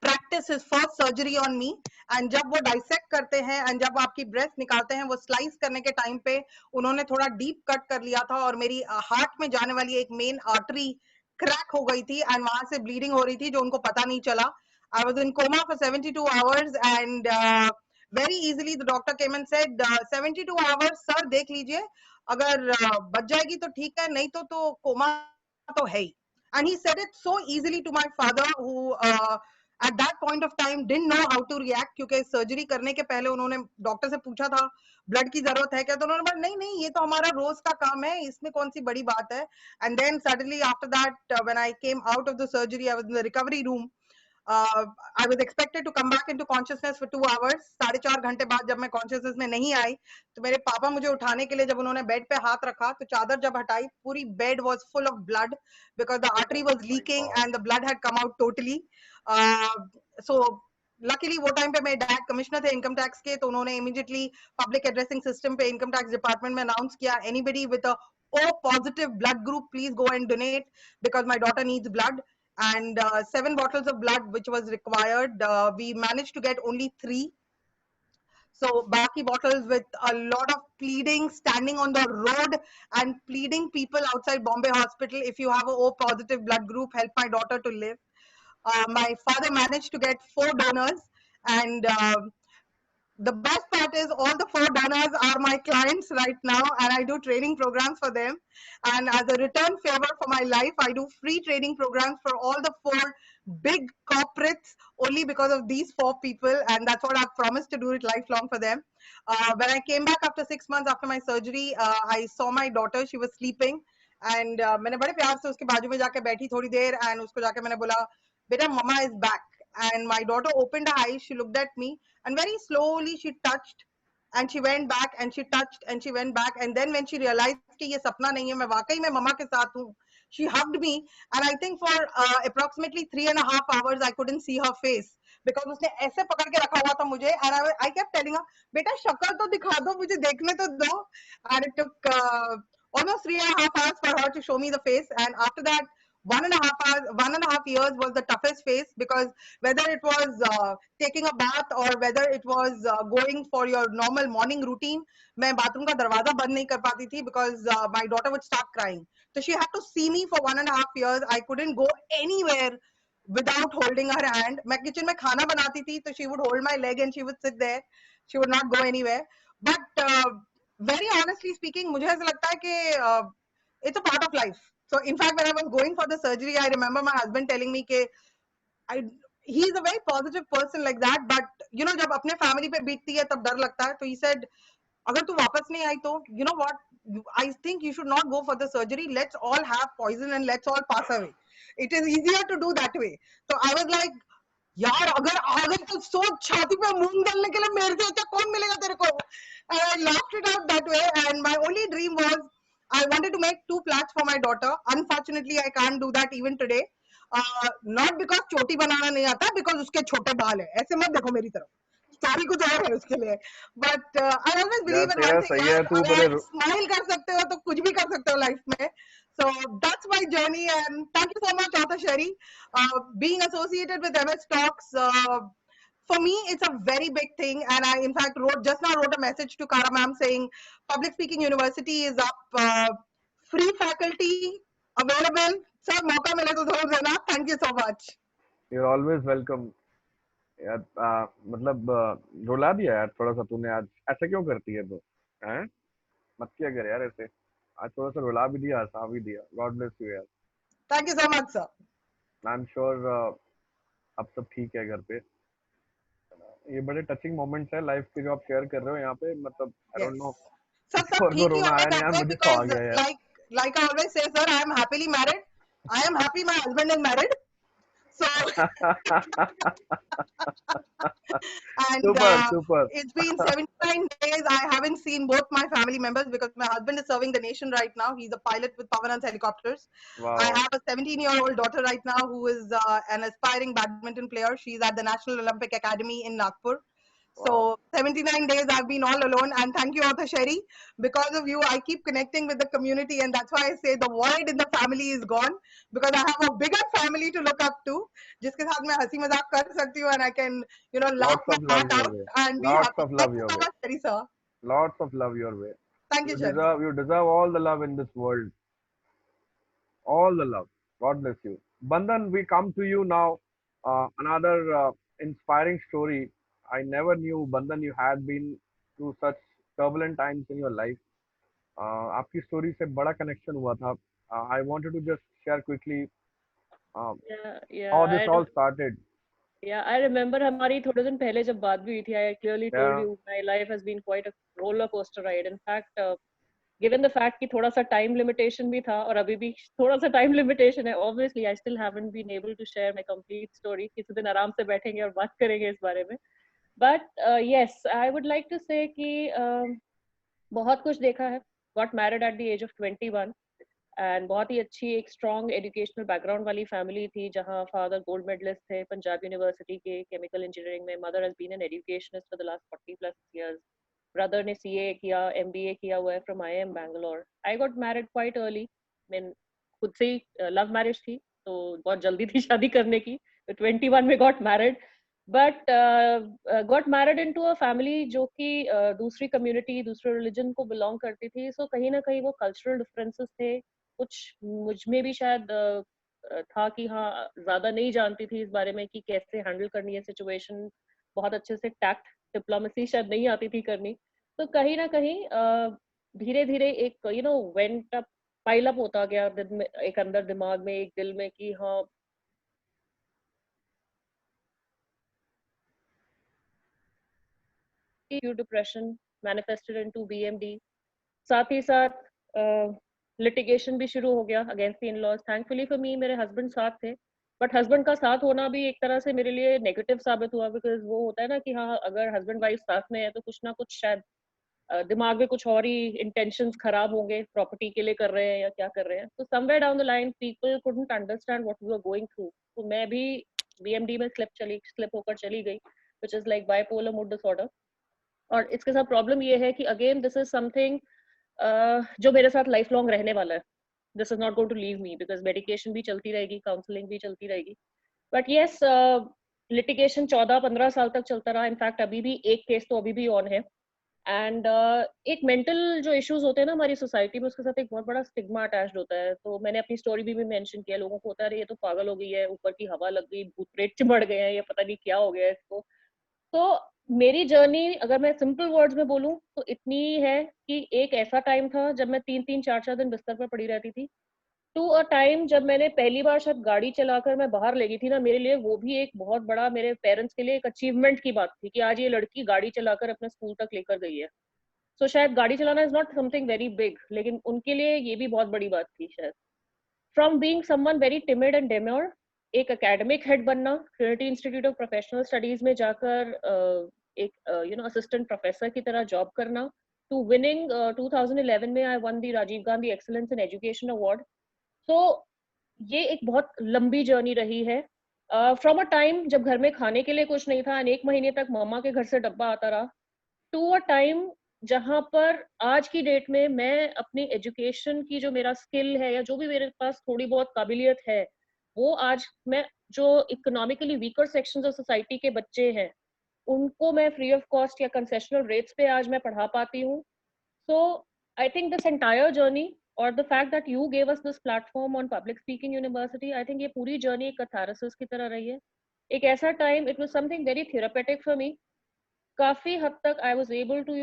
[SPEAKER 8] practice his first surgery on me। and जब वो dissect करते हैं and जब आपकी breast निकालते हैं, वो slice करने के time पे उन्होंने थोड़ा deep cut कर लिया था और मेरी heart में जाने वाली एक main artery crack हो गई थी and वहां से bleeding हो रही थी जो उनको पता नहीं चला। I was in coma for 72 hours and very easily the doctor came and said 72 hours sir देख लीजिए, अगर बच जाएगी तो ठीक है, नहीं तो कोमा तो है ही। and he said it so easily to my father who at that point of time didn't know how to react, क्योंकि सर्जरी करने के पहले उन्होंने डॉक्टर से पूछा था ब्लड की जरूरत है क्या, तो उन्होंने बोला नहीं नहीं ये तो हमारा रोज का काम है, इसमें कौन सी बड़ी बात है। and then suddenly after that when I came out of the surgery I was in the recovery room। I was expected to come back into consciousness for 2 hours। 4.5 घंटे बाद जब मैं कॉन्शियसनेस में नहीं आई तो मेरे पापा मुझे उठाने के लिए जब उन्होंने बेड पे हाथ रखा तो चादर जब हटाई पूरी bed was full of blood because the artery was leaking and the blood had come out totally। so luckily वो टाइम पे मेरे डैड कमिश्नर थे इनकम टैक्स के, तो उन्होंने इमीडिएटली पब्लिक एड्रेसिंग सिस्टम पे इनकम टैक्स डिपार्टमेंट में announce किया anybody with a O positive blood group please go and donate because my daughter needs blood। and 7 bottles of blood which was required, we managed to get only 3। so baki bottles with a lot of pleading, standing on the road and pleading people outside Bombay hospital, if you have a O positive blood group help my daughter to live। my father managed to get 4 donors and the best part is all the 4 donors are my clients right now and I do training programs for them, and as a return favor for my life I do free training programs for all the 4 big corporates only because of these 4 people, and that's what I've promised to do it lifelong for them। when I came back after 6 months after my surgery, I saw my daughter, she was sleeping and मैंने बड़े प्यार से उसके बाजू में जाके बैठी थोड़ी देर and उसको जाके मैंने बोला बेटा mama is back, and my daughter opened her eyes, she looked at me and very slowly she touched and she went back and she touched and she went back, and then when she realized कि ये सपना नहीं है, मैं वाकई में मम्मा के साथ हूँ, she hugged me and I think for approximately 3.5 hours I couldn't see her face because उसने ऐसे पकड़ के रखा हुआ था मुझे and I kept telling her बेटा शक्ल तो दिखा दो मुझे देखने तो दो, and it took almost 3.5 hours for her to show me the face, and after that 1.5 years was the toughest phase because whether it was taking a bath or whether it was going for your normal morning routine, मैं bathroom का दरवाजा बंद नहीं कर पाती थी because my daughter would start crying, so she had to see me for 1.5 years। I couldn't go anywhere without holding her hand। मैं kitchen में खाना बनाती थी तो she would hold my leg and she would sit there, she would not go anywhere। but very honestly speaking मुझे ऐसा लगता है कि it's a part of life। so in fact when I was going for the surgery I remember my husband telling me कि he's a very positive person like that, but you know जब अपने family पे बीतती है तब डर लगता है, तो he said अगर तू वापस नहीं आई तो you know what, I think you should not go for the surgery, let's all have poison and let's all pass away, it is easier to do that way। so I was like यार अगर आ गई तो सोच छाती पे मूंग डालने के लिए मेरे से अच्छा कौन मिलेगा तेरे को, and I laughed it out that way, and my only dream was I wanted to make 2 plats for my daughter। unfortunately I can't do that even today, not because चोटी बनाना नहीं आता, because उसके छोटे बाल है, ऐसे मत देखो मेरी तरफ। स्टोरी कुछ और है उसके लिए, बट आई ऑलवेज
[SPEAKER 1] यार
[SPEAKER 8] बिलीव इन
[SPEAKER 1] तेरा
[SPEAKER 8] वन थिंग
[SPEAKER 1] सही
[SPEAKER 8] यार,
[SPEAKER 1] है, तू
[SPEAKER 8] अगर
[SPEAKER 1] पहले
[SPEAKER 8] स्माइल कर सकते हो तो कुछ भी कर सकते हो लाइफ में. So that's my journey, and thank you so much, Arthur Sherry. Being associated with MS Talks, for me, it's a very big thing, and I, in fact, just now wrote a message to Kara ma'am saying Public Speaking University is up, free faculty available. Sir, मौका मिले तो जरूर देना. Thank you so much.
[SPEAKER 1] you're always welcome. यार मतलब रुला दिया यार थोड़ा सा तूने आज, ऐसा क्यों करती है तू? हैं? मत किया कर यार ऐसे, आज थोड़ा सा रुला भी दिया, हंसा भी दिया. गॉड ब्लेस यू यार.
[SPEAKER 8] Thank you so much, sir.
[SPEAKER 1] I am sure अब सब ठीक है घर पे. ये बड़े टचिंग मोमेंट्स है लाइफ के जो आप शेयर कर रहे हो यहाँ पे, मतलब आई
[SPEAKER 8] Yes.
[SPEAKER 1] डोंट नो
[SPEAKER 8] Sir,
[SPEAKER 1] किसी और को
[SPEAKER 8] ठीक ही
[SPEAKER 1] रोना
[SPEAKER 8] होने
[SPEAKER 1] आया नहीं यार,
[SPEAKER 8] करते हैं
[SPEAKER 1] मुझे तो आ
[SPEAKER 8] because
[SPEAKER 1] गया यार.
[SPEAKER 8] like I always say, sir, I am happily married. I am happy my husband is married. So and
[SPEAKER 1] Super, super.
[SPEAKER 8] it's been 79 days. I haven't seen both my family members because my husband is serving the nation right now. He's a pilot with Pavanans Helicopters. I
[SPEAKER 1] Wow.
[SPEAKER 8] have a 17-year-old daughter right now who is an aspiring badminton player. She's at the National Olympic Academy in Nagpur. So 79 days I've been all alone, and thank you, Arthur Sherry. Because of you, I keep connecting with the community, and that's why I say the void in the family is gone, because I have a bigger family to look up to, जिसके साथ मैं हंसी मजाक कर सकती हूँ, and I can, you know, laugh
[SPEAKER 1] Lots
[SPEAKER 8] my
[SPEAKER 1] of love
[SPEAKER 8] heart
[SPEAKER 1] your
[SPEAKER 8] out
[SPEAKER 1] way.
[SPEAKER 8] and be
[SPEAKER 1] Lots
[SPEAKER 8] happy.
[SPEAKER 1] of
[SPEAKER 8] Thank
[SPEAKER 1] love
[SPEAKER 8] you
[SPEAKER 1] your
[SPEAKER 8] so
[SPEAKER 1] way.
[SPEAKER 8] much, Sherry sir.
[SPEAKER 1] Lots of love your way.
[SPEAKER 8] Thank you, Sherry.
[SPEAKER 1] You deserve all the love in this world. All the love. God bless you. Bandhan, we come to you now. Another inspiring story. I never knew, Bandhan, you had been through such turbulent times in your life. आपकी story से बड़ा connection हुआ था. I wanted to just share quickly how this all started.
[SPEAKER 9] Yeah, I remember हमारी थोड़े दिन पहले जब बात भी हुई थी, I clearly told
[SPEAKER 1] Yeah.
[SPEAKER 9] you my life has been quite a roller coaster ride. In fact, given the fact कि थोड़ा सा time limitation भी था और अभी भी थोड़ा सा time limitation है, obviously I still haven't been able to share my complete story. किसी दिन आराम से बैठेंगे और बात करेंगे इस बारे में. But yes, I would like to say कि बहुत कुछ देखा है. Got married at the age of 21. And बहुत ही अच्छी एक स्ट्रॉन्ग एजुकेशनल बैकग्राउंड वाली फैमिली थी, जहां फादर गोल्ड मेडलिस्ट थे पंजाब यूनिवर्सिटी के केमिकल इंजीनियरिंग में. Mother has been an educationist for the last 40+ years. Brother ने सीए किया, एमबीए किया हुआ है from IIM Bangalore. I got married quite early. मैं खुद से लव मैरिज थी, तो बहुत जल्दी थी शादी करने की. 21 में got married, but got married into a family जो कि दूसरी कम्युनिटी, दूसरे रिलीजन को बिलोंग करती थी. सो कहीं ना कहीं वो कल्चरल डिफरेंसेस थे. कुछ मुझ में भी शायद था कि हाँ, ज्यादा नहीं जानती थी इस बारे में कि कैसे हैंडल करनी है सिचुएशन. बहुत अच्छे से टैक्ट, डिप्लोमेसी शायद नहीं आती थी करनी. तो कहीं ना कहीं धीरे धीरे एक वेंट अप, पाइल अप होता गया दिन में, एक अंदर दिमाग में, एक दिल में कि हाँ, डिप्रेशन मैनिफेस्टेड इनटू बीएमडी. साथ ही साथ लिटिगेशन भी शुरू हो गया against the in-laws. Thankfully for me मेरे हस्बैंड साथ थे, बट हस्बैंड का साथ होना भी एक तरह से मेरे लिए नेगेटिव साबित हुआ, बिकॉज वो होता है ना कि हाँ, अगर हस्बैंड वाइफ साथ में है तो कुछ ना कुछ शायद दिमाग में कुछ और ही इंटेंशंस खराब होंगे, प्रॉपर्टी के लिए कर रहे हैं या क्या कर रहे हैं. तो somewhere down the line people couldn't understand what we were going through. तो मैं भी बीएमडी में स्लिप होकर चली गई, which is like bipolar mood disorder. और इसके साथ प्रॉब्लम ये है कि अगेन दिस इज समथिंग जो मेरे साथ लाइफ लॉन्ग रहने वाला है. This is not going to leave me, because medication भी चलती रहेगी, काउंसलिंग भी चलती रहेगी. बट येस, लिटिगेशन 14-15 साल तक चलता रहा. इनफैक्ट अभी भी एक केस तो अभी भी ऑन है. एंड एक मेंटल जो इश्यूज होते हैं ना हमारी सोसाइटी में, उसके साथ एक बहुत बड़ा स्टिग्मा अटैच्ड होता है. तो मैंने अपनी स्टोरी भी मेंशन किया. लोगों को होता है, अरे ये तो पागल हो गई है, ऊपर की हवा लग गई, भूत प्रेत चिमड़ गए हैं, ये पता नहीं क्या हो गया है इसको. तो मेरी जर्नी अगर मैं सिंपल वर्ड्स में बोलूं तो इतनी है कि एक ऐसा टाइम था जब मैं 3-3, 4-4 दिन बिस्तर पर पड़ी रहती थी, टू अ टाइम जब मैंने पहली बार शायद गाड़ी चलाकर मैं बाहर ले गई थी ना. मेरे लिए वो भी एक बहुत बड़ा, मेरे पेरेंट्स के लिए एक अचीवमेंट की बात थी कि आज ये लड़की गाड़ी चलाकर अपने स्कूल तक लेकर गई है. सो शायद गाड़ी चलाना is not something very big, लेकिन उनके लिए ये भी बहुत बड़ी बात थी शायद. From being someone very timid and demure, एक एकेडमिक हेड बनना, Trinity Institute of Professional Studies में जाकर एक असिस्टेंट प्रोफेसर की तरह जॉब करना, टू विनिंग 2011 में I won the Rajiv Gandhi excellence in education award. So ये एक बहुत लंबी जर्नी रही है. फ्रॉम अ टाइम जब घर में खाने के लिए कुछ नहीं था, 1 महीने तक मम्मा के घर से डब्बा आता रहा, टू अ टाइम जहां पर आज की डेट में मैं अपनी एजुकेशन की जो मेरा स्किल है या जो भी मेरे पास थोड़ी बहुत काबिलियत है, वो आज मैं जो economically weaker sections of society के बच्चे हैं उनको मैं फ्री ऑफ कॉस्ट या कंसेशनल रेट्स पे आज मैं पढ़ा पाती हूँ. So I think this entire journey or the fact that you gave us this platform on Public Speaking University, I think ये पूरी journey एक catharsis की तरह रही है. एक ऐसा time, it was something very therapeutic for me. काफी हद तक I was able to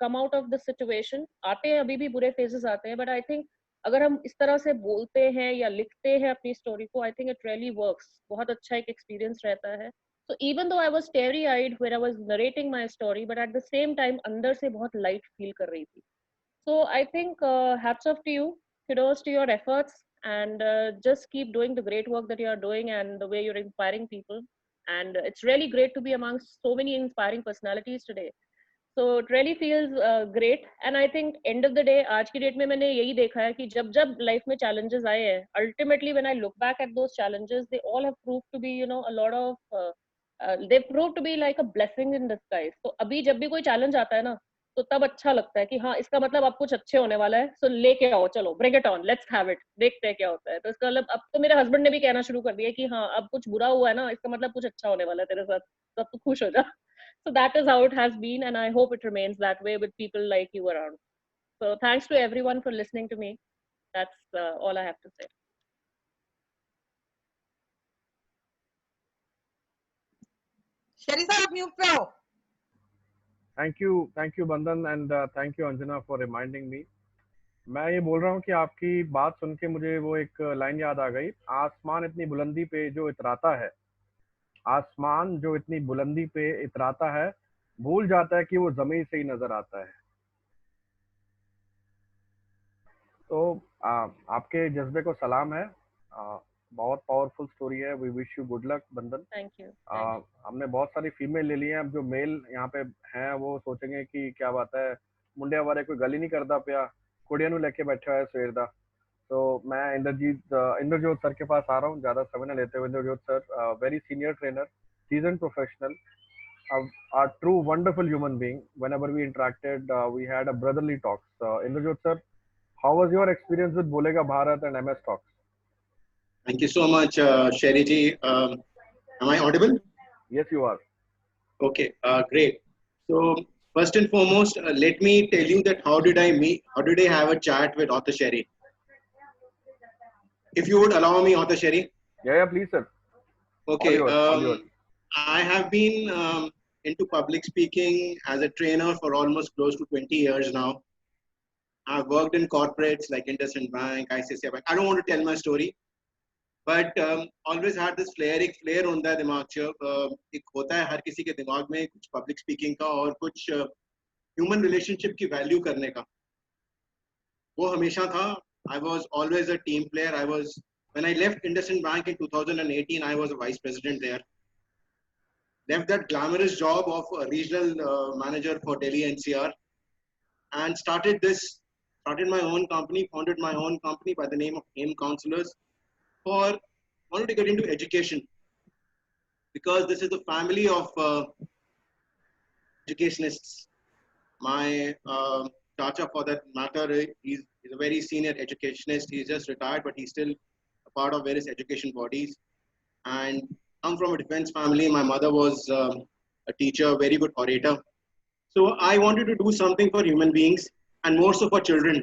[SPEAKER 9] come out of the situation. आते हैं अभी भी बुरे phases आते हैं, but I think अगर हम इस तरह से बोलते हैं या लिखते हैं अपनी story को, I think it really works. बहुत अच्छा एक experience रहता है. So even though I was teary-eyed when I was narrating my story, but at the same time अंदर से बहुत light feel कर रही थी. So I think hats off to you, kudos to your efforts, and just keep doing the great work that you are doing and the way you're inspiring people. And it's really great to be amongst so many inspiring personalities today. So it really feels great. And I think end of the day, आज की date में मैंने यही देखा है कि जब जब लाइफ में challenges आए हैं, ultimately when I look back at those challenges, they all have proved to be a lot of they proved to be like a blessing in disguise. तो अभी जब भी कोई challenge आता है ना, तो तब अच्छा लगता है कि हाँ इसका मतलब अब कुछ अच्छे होने वाला है, so लेके आओ, चलो bring it on, let's have it, देखते हैं क्या होता है. तो इसका मतलब अब तो मेरे हस्बैंड ने भी कहना शुरू कर दिया कि हाँ अब कुछ बुरा हुआ है ना, इसका मतलब कुछ अच्छा होने वाला है तेरे साथ, तो अब तू खुश हो जा. So that is how it has been, and I hope it remains that way with people like you around. So thanks to everyone for listening to me. That's all I have to say.
[SPEAKER 8] Sheri sir आप mute पे हो.
[SPEAKER 1] Thank you बंदन and thank you Anjana for reminding me. मैं ये बोल रहा हूँ कि आपकी बात सुन के मुझे वो एक लाइन याद आ गई. आसमान इतनी बुलंदी पे जो इतराता है, आसमान जो इतनी बुलंदी पे इतराता है, भूल जाता है कि वो जमीन से ही नजर आता है. तो आपके जज्बे को सलाम है. बहुत पावरफुल स्टोरी है. We wish you good luck Bandan.
[SPEAKER 9] Thank you.
[SPEAKER 1] हमने बहुत सारी फीमेल ले ली हैं. अब जो मेल यहाँ पे हैं वो सोचेंगे कि क्या बात है, मुंडे हमारे कोई गल ही नहीं करता पिया, कुड़िया नू लेके बैठा हुआ है सवेर दा. तो मैं इंद्रजोत सर के पास आ रहा हूँ, ज्यादा समय न लेते हुए. Indrajot sir, very senior trainer, seasoned professional, a true wonderful human being. Whenever we interacted, we had a brotherly talks. Indrajot sir, how was your experience with Bolega Bharat and MS Talks?
[SPEAKER 10] Thank you so much, Sherry ji. Am I audible?
[SPEAKER 1] Yes, you are.
[SPEAKER 10] Okay, great. So first and foremost, let me tell you that how did I have a chat with author Sherry? If you would allow me, author Sherry.
[SPEAKER 1] Yeah, please, sir.
[SPEAKER 10] Okay. I have been into public speaking as a trainer for almost close to 20 years now. I've worked in corporates like IndusInd Bank, ICICI Bank. I don't want to tell my story, but always had this flair. एक flair होता है दिमाग च, एक होता है हर किसी के दिमाग में कुछ public speaking का और कुछ human relationship की value करने का. वो हमेशा था. I was always a team player. When I left IndusInd Bank in 2018, I was a vice president there. Left that glamorous job of a regional manager for Delhi NCR and started my own company, founded my own company by the name of AIM Counselors. Wanted to get into education because this is the family of educationists. My Chacha, for that matter, he's a very senior educationist. He's just retired, but he's still a part of various education bodies. And I'm from a defense family. My mother was a teacher, very good orator. So I wanted to do something for human beings and more so for children.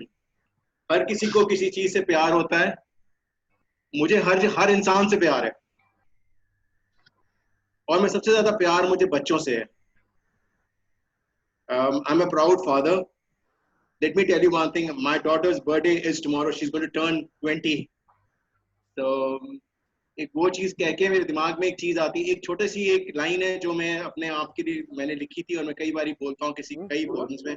[SPEAKER 10] हर किसी को किसी चीज से प्यार होता है. मुझे हर इंसान से प्यार है और मैं सबसे ज्यादा प्यार मुझे बच्चों से है. I'm a proud father. Let me tell you one thing. My daughter's birthday is tomorrow. She's going to turn 20. So एक वो चीज कह के मेरे दिमाग में एक चीज आती है. एक छोटी सी एक लाइन है जो मैं अपने आप के लिए मैंने लिखी थी और मैं कई बार बोलता हूँ कई फोरम्स में.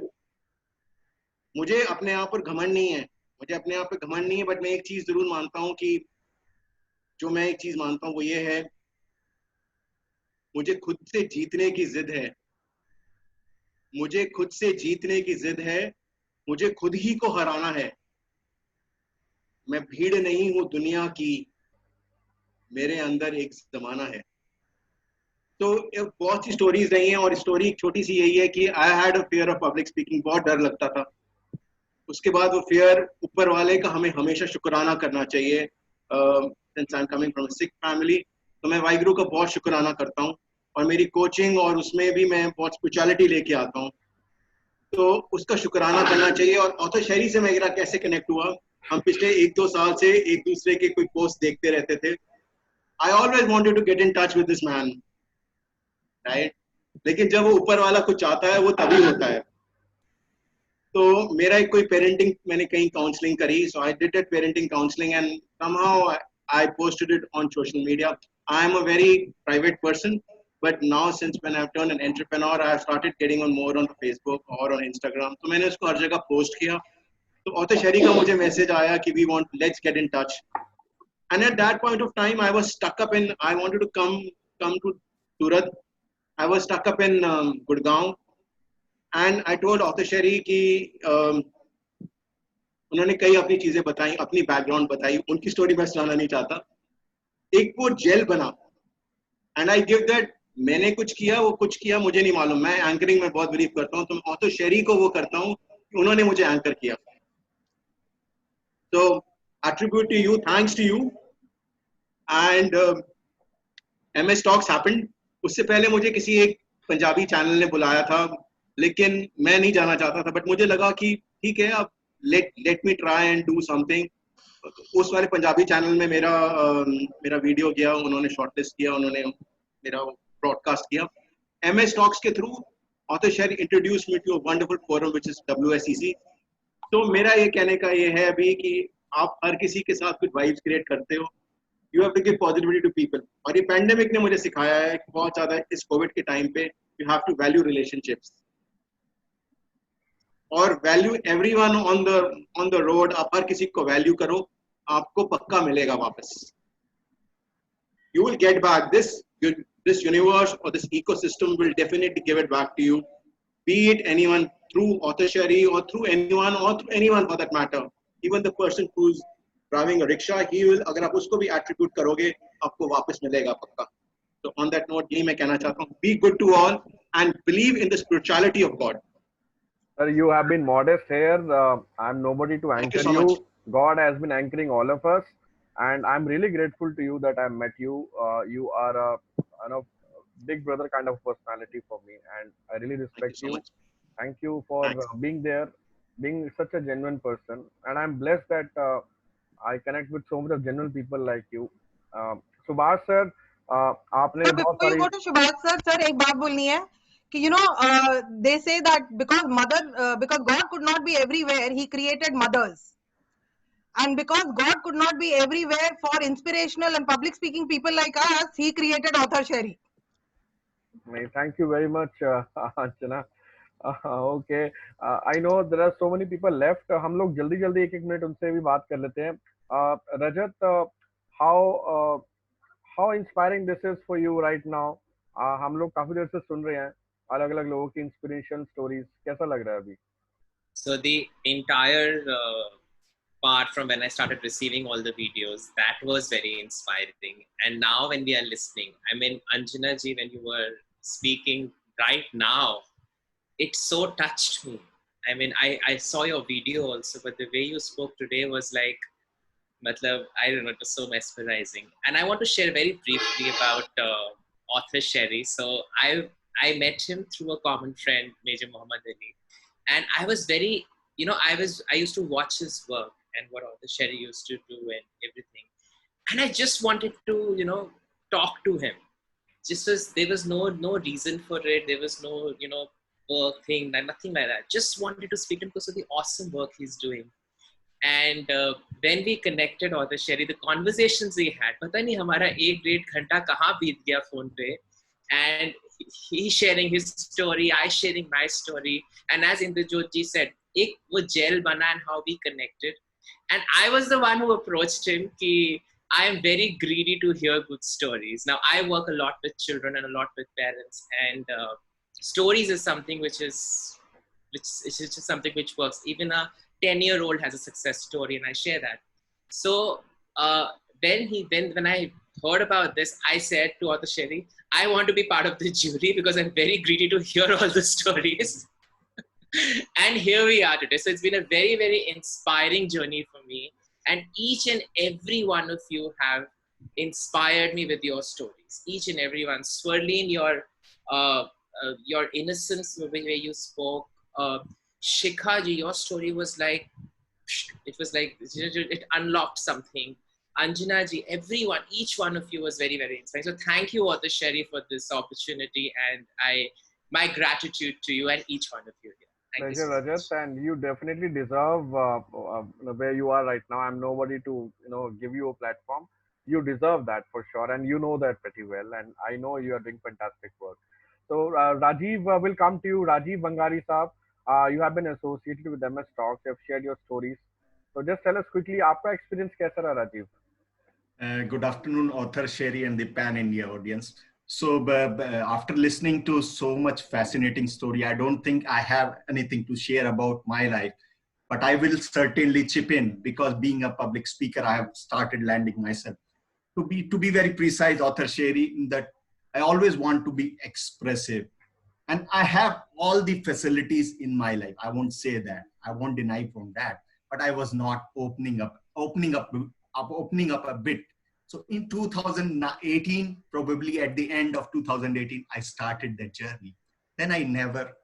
[SPEAKER 10] मुझे अपने आप पर घमंड नहीं है. बट मैं एक चीज जरूर मानता हूँ कि जो मैं एक चीज मानता हूँ वो ये है, मुझे खुद से जीतने की जिद है. मुझे खुद ही को हराना है. मैं भीड़ नहीं हूँ दुनिया की, मेरे अंदर एक जमाना है। तो बहुत सी स्टोरीज रही हैं और स्टोरी छोटी सी यही है कि I had a fear of public speaking, बहुत डर लगता था। उसके बाद वो फियर, ऊपर वाले का हमें हमेशा शुक्राना करना चाहिए। Since I am coming from Sikh family, तो मैं वाहिगुरु का बहुत शुक्राना करता हूँ, और मेरी कोचिंग और उसमें भी मैं बहुत स्पिरिचुअलिटी लेके आता हूँ, तो उसका शुक्राना करना चाहिए। और ऑथर शेरी से मेरा कैसे कनेक्ट हुआ, हम पिछले 1-2 साल से एक दूसरे के कोई पोस्ट देखते रहते थे। I always wanted to get in touch with this man, right, लेकिन जब वो ऊपर वाला कुछ चाहता है वो तभी होता है। तो मेरा एक कोई पेरेंटिंग, मैंने कहीं काउंसलिंग करी, so I did that parenting counselling and somehow I posted it on social media. I am a very private person, but now since when I've turned an entrepreneur, I have started getting on more on Facebook or on Instagram. तो मैंने उसको हर जगह post किया, तो author शेरी का मुझे message आया कि let's get in touch. And at that point of time, I was stuck up in, I wanted to come to Surat. I was stuck up in Gurgaon, and I told author शेरी कि उन्होंने कई अपनी चीजें बताई, अपनी background बताई, उनकी story मैं सुनाना नहीं चाहता। एक वो जेल बना, एंड आई गिव दैट, मैंने कुछ किया, वो कुछ किया, मुझे नहीं मालूम। मैं एंकरिंग में बहुत बिलीव करता हूँ, तो मैं ऑथर शेरी को वो करता हूँ कि उन्होंने मुझे एंकर किया। तो attribute to you, thanks to you, and MS Talks happened. उससे पहले मुझे किसी एक पंजाबी चैनल ने बुलाया था, लेकिन मैं नहीं जाना चाहता था, बट मुझे लगा कि ठीक है, अब let me try and do something. उस वाले पंजाबी चैनल में मेरा वीडियो गया, उन्होंने शॉर्टलिस्ट किया, उन्होंने मेरा ब्रॉडकास्ट किया। MS Talks के through author Sherry introduce me to a wonderful forum which is WSEC। तो मेरा ये कहने का ये है अभी कि आप हर किसी के साथ कुछ वाइब्स क्रिएट करते हो, you have to give positivity to people. और ये पैंडेमिक ने मुझे सिखाया है कि बहुत ज्यादा इस कोविड के टाइम पे you have to value relationships और value everyone on the road. आप हर किसी को वैल्यू करो, आपको पक्का मिलेगा वापस। You will get back this universe or this ecosystem will definitely give it back to you, be it anyone through author Sherry or through anyone for that matter, even the person who's driving a rickshaw, he will, अगर आप उसको भी attribute करोगे, आपको वापस मिलेगा पक्का। So on that note, यही मैं कहना चाहता हूँ, be good to all and believe in the spirituality of God.
[SPEAKER 1] Sir, you have been modest here. I'm nobody to anchor
[SPEAKER 10] Thank you so much.
[SPEAKER 1] God has been anchoring all of us, and I'm really grateful to you that I met you. You are a big brother kind of personality for me, and I really respect you. Thank you for being there, being such a genuine person, and I'm blessed that I connect with so much of genuine people like you. Subhash sir, आपने बहुत
[SPEAKER 8] Before you
[SPEAKER 1] सारी
[SPEAKER 8] go to Subhash sir, एक बात बोलनी है कि they say that because God could not be everywhere, he created mothers. And because God could not be everywhere for inspirational and public speaking people like us, he created author Sherry.
[SPEAKER 1] Thank you very much, Anjana. Okay, I know there are so many people left. हम लोग जल्दी जल्दी एक minute उनसे भी बात कर लेते हैं। रजत, how inspiring this is for you right now? हम लोग काफी देर से सुन रहे हैं अलग अलग लोगों की इंस्पिरेशन स्टोरीज, कैसा लग रहा है अभी?
[SPEAKER 11] So the entire part from when I started receiving all the videos, that was very inspiring. And now when we are listening, I mean, Anjana ji, when you were speaking right now, it so touched me. I mean, I saw your video also, but the way you spoke today was like, I don't know, it was so mesmerizing. And I want to share very briefly about author Sherry. So I met him through a common friend, Major Muhammad Ali. And I was very, I used to watch his work and what author Sherry used to do and everything. And I just wanted to, talk to him. There was no reason for it. There was no, work thing, nothing like that. Just wanted to speak to him because of the awesome work he's doing. And when we connected author Sherry, the conversations we had, पता नहीं हमारा 1-1.5 घंटा कहाँ बीत गया phone पे. And he sharing his story, I sharing my story. And as Indrajot ji said, एक वो gel बना and how we connected. And I was the one who approached him कि I am very greedy to hear good stories. Now I work a lot with children and a lot with parents, and stories is something which is just something which works. Even a 10-year-old has a success story, and I share that. So when I thought about this, I said to Author Sherry, I want to be part of the jury because I'm very greedy to hear all the stories. And here we are today. So it's been a very, very inspiring journey for me. And each and every one of you have inspired me with your stories. Each and every one. Swerleen, your innocence, the way you spoke. Shikha ji, your story was like, it unlocked something. Anjana ji, everyone, each one of you was very, very inspiring. So thank you, Author Sherry, for this opportunity, and my gratitude to you and each one of you here. Thank
[SPEAKER 1] Pleasure,
[SPEAKER 11] you so
[SPEAKER 1] Rajat,
[SPEAKER 11] much.
[SPEAKER 1] and you definitely deserve where you are right now. I'm nobody to give you a platform. You deserve that for sure, and you know that pretty well. And I know you are doing fantastic work. So Rajiv will come to you. Rajiv Bangari Saab, you have been associated with MS Talks. You have shared your stories. So just tell us quickly, आपका experience कैसा रहा, Rajiv?
[SPEAKER 12] Good afternoon, Author Sherry and the Pan India audience. So after listening to so much fascinating story, I don't think I have anything to share about my life, but I will certainly chip in because being a public speaker, I have started landing myself. To be very precise, Author Sherry, that I always want to be expressive. And I have all the facilities in my life. I won't say that. I won't deny from that. But I was not opening up a bit. So in 2018, probably at the end of 2018, I started the journey. Then I never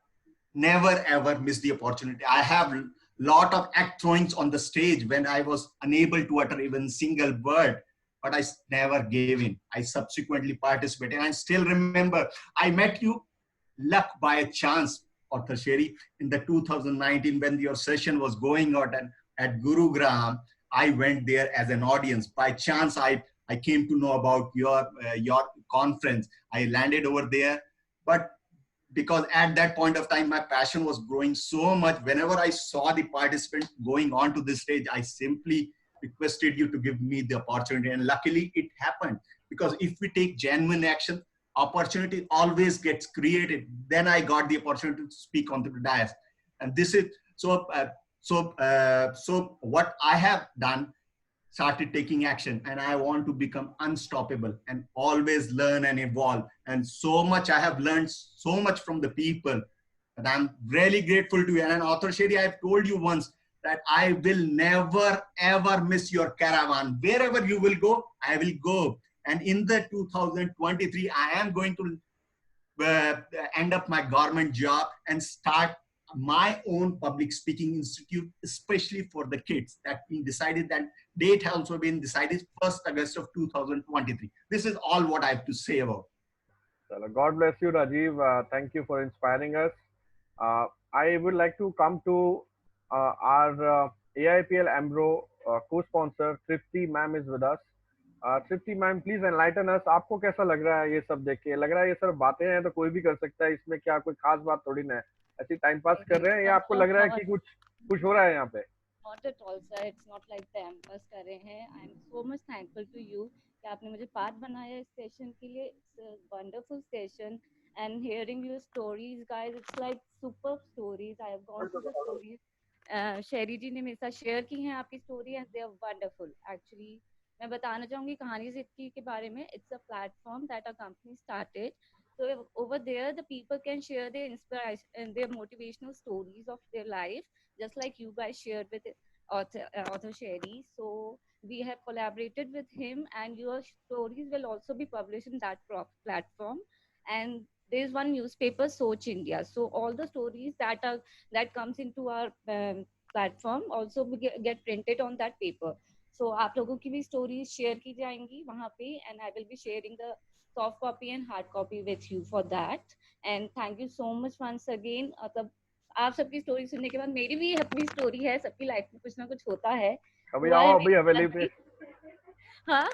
[SPEAKER 12] ever missed the opportunity. I have a lot of act throwings on the stage when I was unable to utter even single word, but I never gave in. I subsequently participated. And I still remember, I met you luck by a chance, Author Sherry, in the 2019 when your session was going on at Gurugram. I went there as an audience. By chance, I came to know about your conference. I landed over there, but because at that point of time, my passion was growing so much. Whenever I saw the participant going on to the stage, I simply requested you to give me the opportunity. And luckily it happened, because if we take genuine action, opportunity always gets created. Then I got the opportunity to speak on the dais. And this is, so what I have done, started taking action, and I want to become unstoppable and always learn and evolve. And so much I have learned so much from the people, and I'm really grateful to you. And Author Sherry, I've told you once that I will never ever miss your caravan. Wherever you will go, I will go. And in the 2023, I am going to end up my government job and start my own public speaking institute, especially for the kids. That been decided, that date has also been decided, 1st August of 2023. This is all what I have to say about.
[SPEAKER 1] God bless you, Rajiv. Thank you for inspiring us. I would like to come to our AIPL Ambro co-sponsor, Tripti ma'am is with us. Tripti ma'am, please enlighten us. आपको कैसा लग रहा है ये सब देख के? लग रहा है ये सब बातें हैं तो कोई भी कर सकता है, इसमें क्या कोई खास बात थोड़ी ना है, ऐसी टाइम पास कर रहे हैं, या आपको लग रहा है कि कुछ हो रहा है यहाँ पे?
[SPEAKER 13] Not at all, sir. It's not like time pass कर रहे हैं. I'm so much thankful to you कि आपने मुझे पार्ट बनाया इस सेशन के लिए. It's a wonderful session, and hearing your stories, guys, it's like super stories. I have gone through the stories. शेरी जी ने मेरे साथ शेयर की हैं आपकी story, and they are wonderful. Actually मैं बताना चाहूंगी कहानी जिंदगी के बारे में. It's a platform that a company started. So over there, the people can share their inspiration and their motivational stories of their life, just like you guys shared with author Sherry. So we have collaborated with him, and your stories will also be published in that platform. And there is one newspaper, Soch India. So all the stories that comes into our platform also get printed on that paper. So आप लोगों की भी stories share की जाएंगी वहाँ पे, and I will be sharing the soft copy and hard copy with you for that. And thank you so much once again. मतलब आप सबकी स्टोरी सुनने के बाद मेरी भी अपनी स्टोरी है. सबकी लाइफ में कुछ ना कुछ होता है.
[SPEAKER 1] कभी आओ अभी हवेली पे.
[SPEAKER 13] हाँ,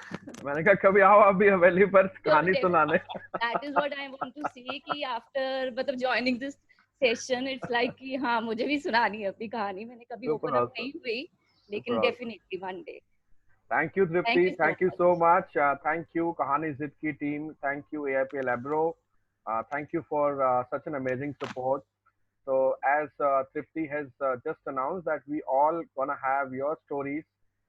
[SPEAKER 1] मैंने कहा कभी आओ अभी हवेली पर कहानी सुनाने.
[SPEAKER 13] That is what I want to say कि after मतलब joining this session, it's like कि हाँ मुझे भी सुनानी है अपनी कहानी. मैंने कभी open up नहीं हुई, लेकिन definitely one day.
[SPEAKER 1] Thank you, Tripti. Thank you so much. Thank you, Kahani Zidki team. Thank you, AIPL Abro. Thank you for such an amazing support. So as Tripti has just announced that we all gonna have your stories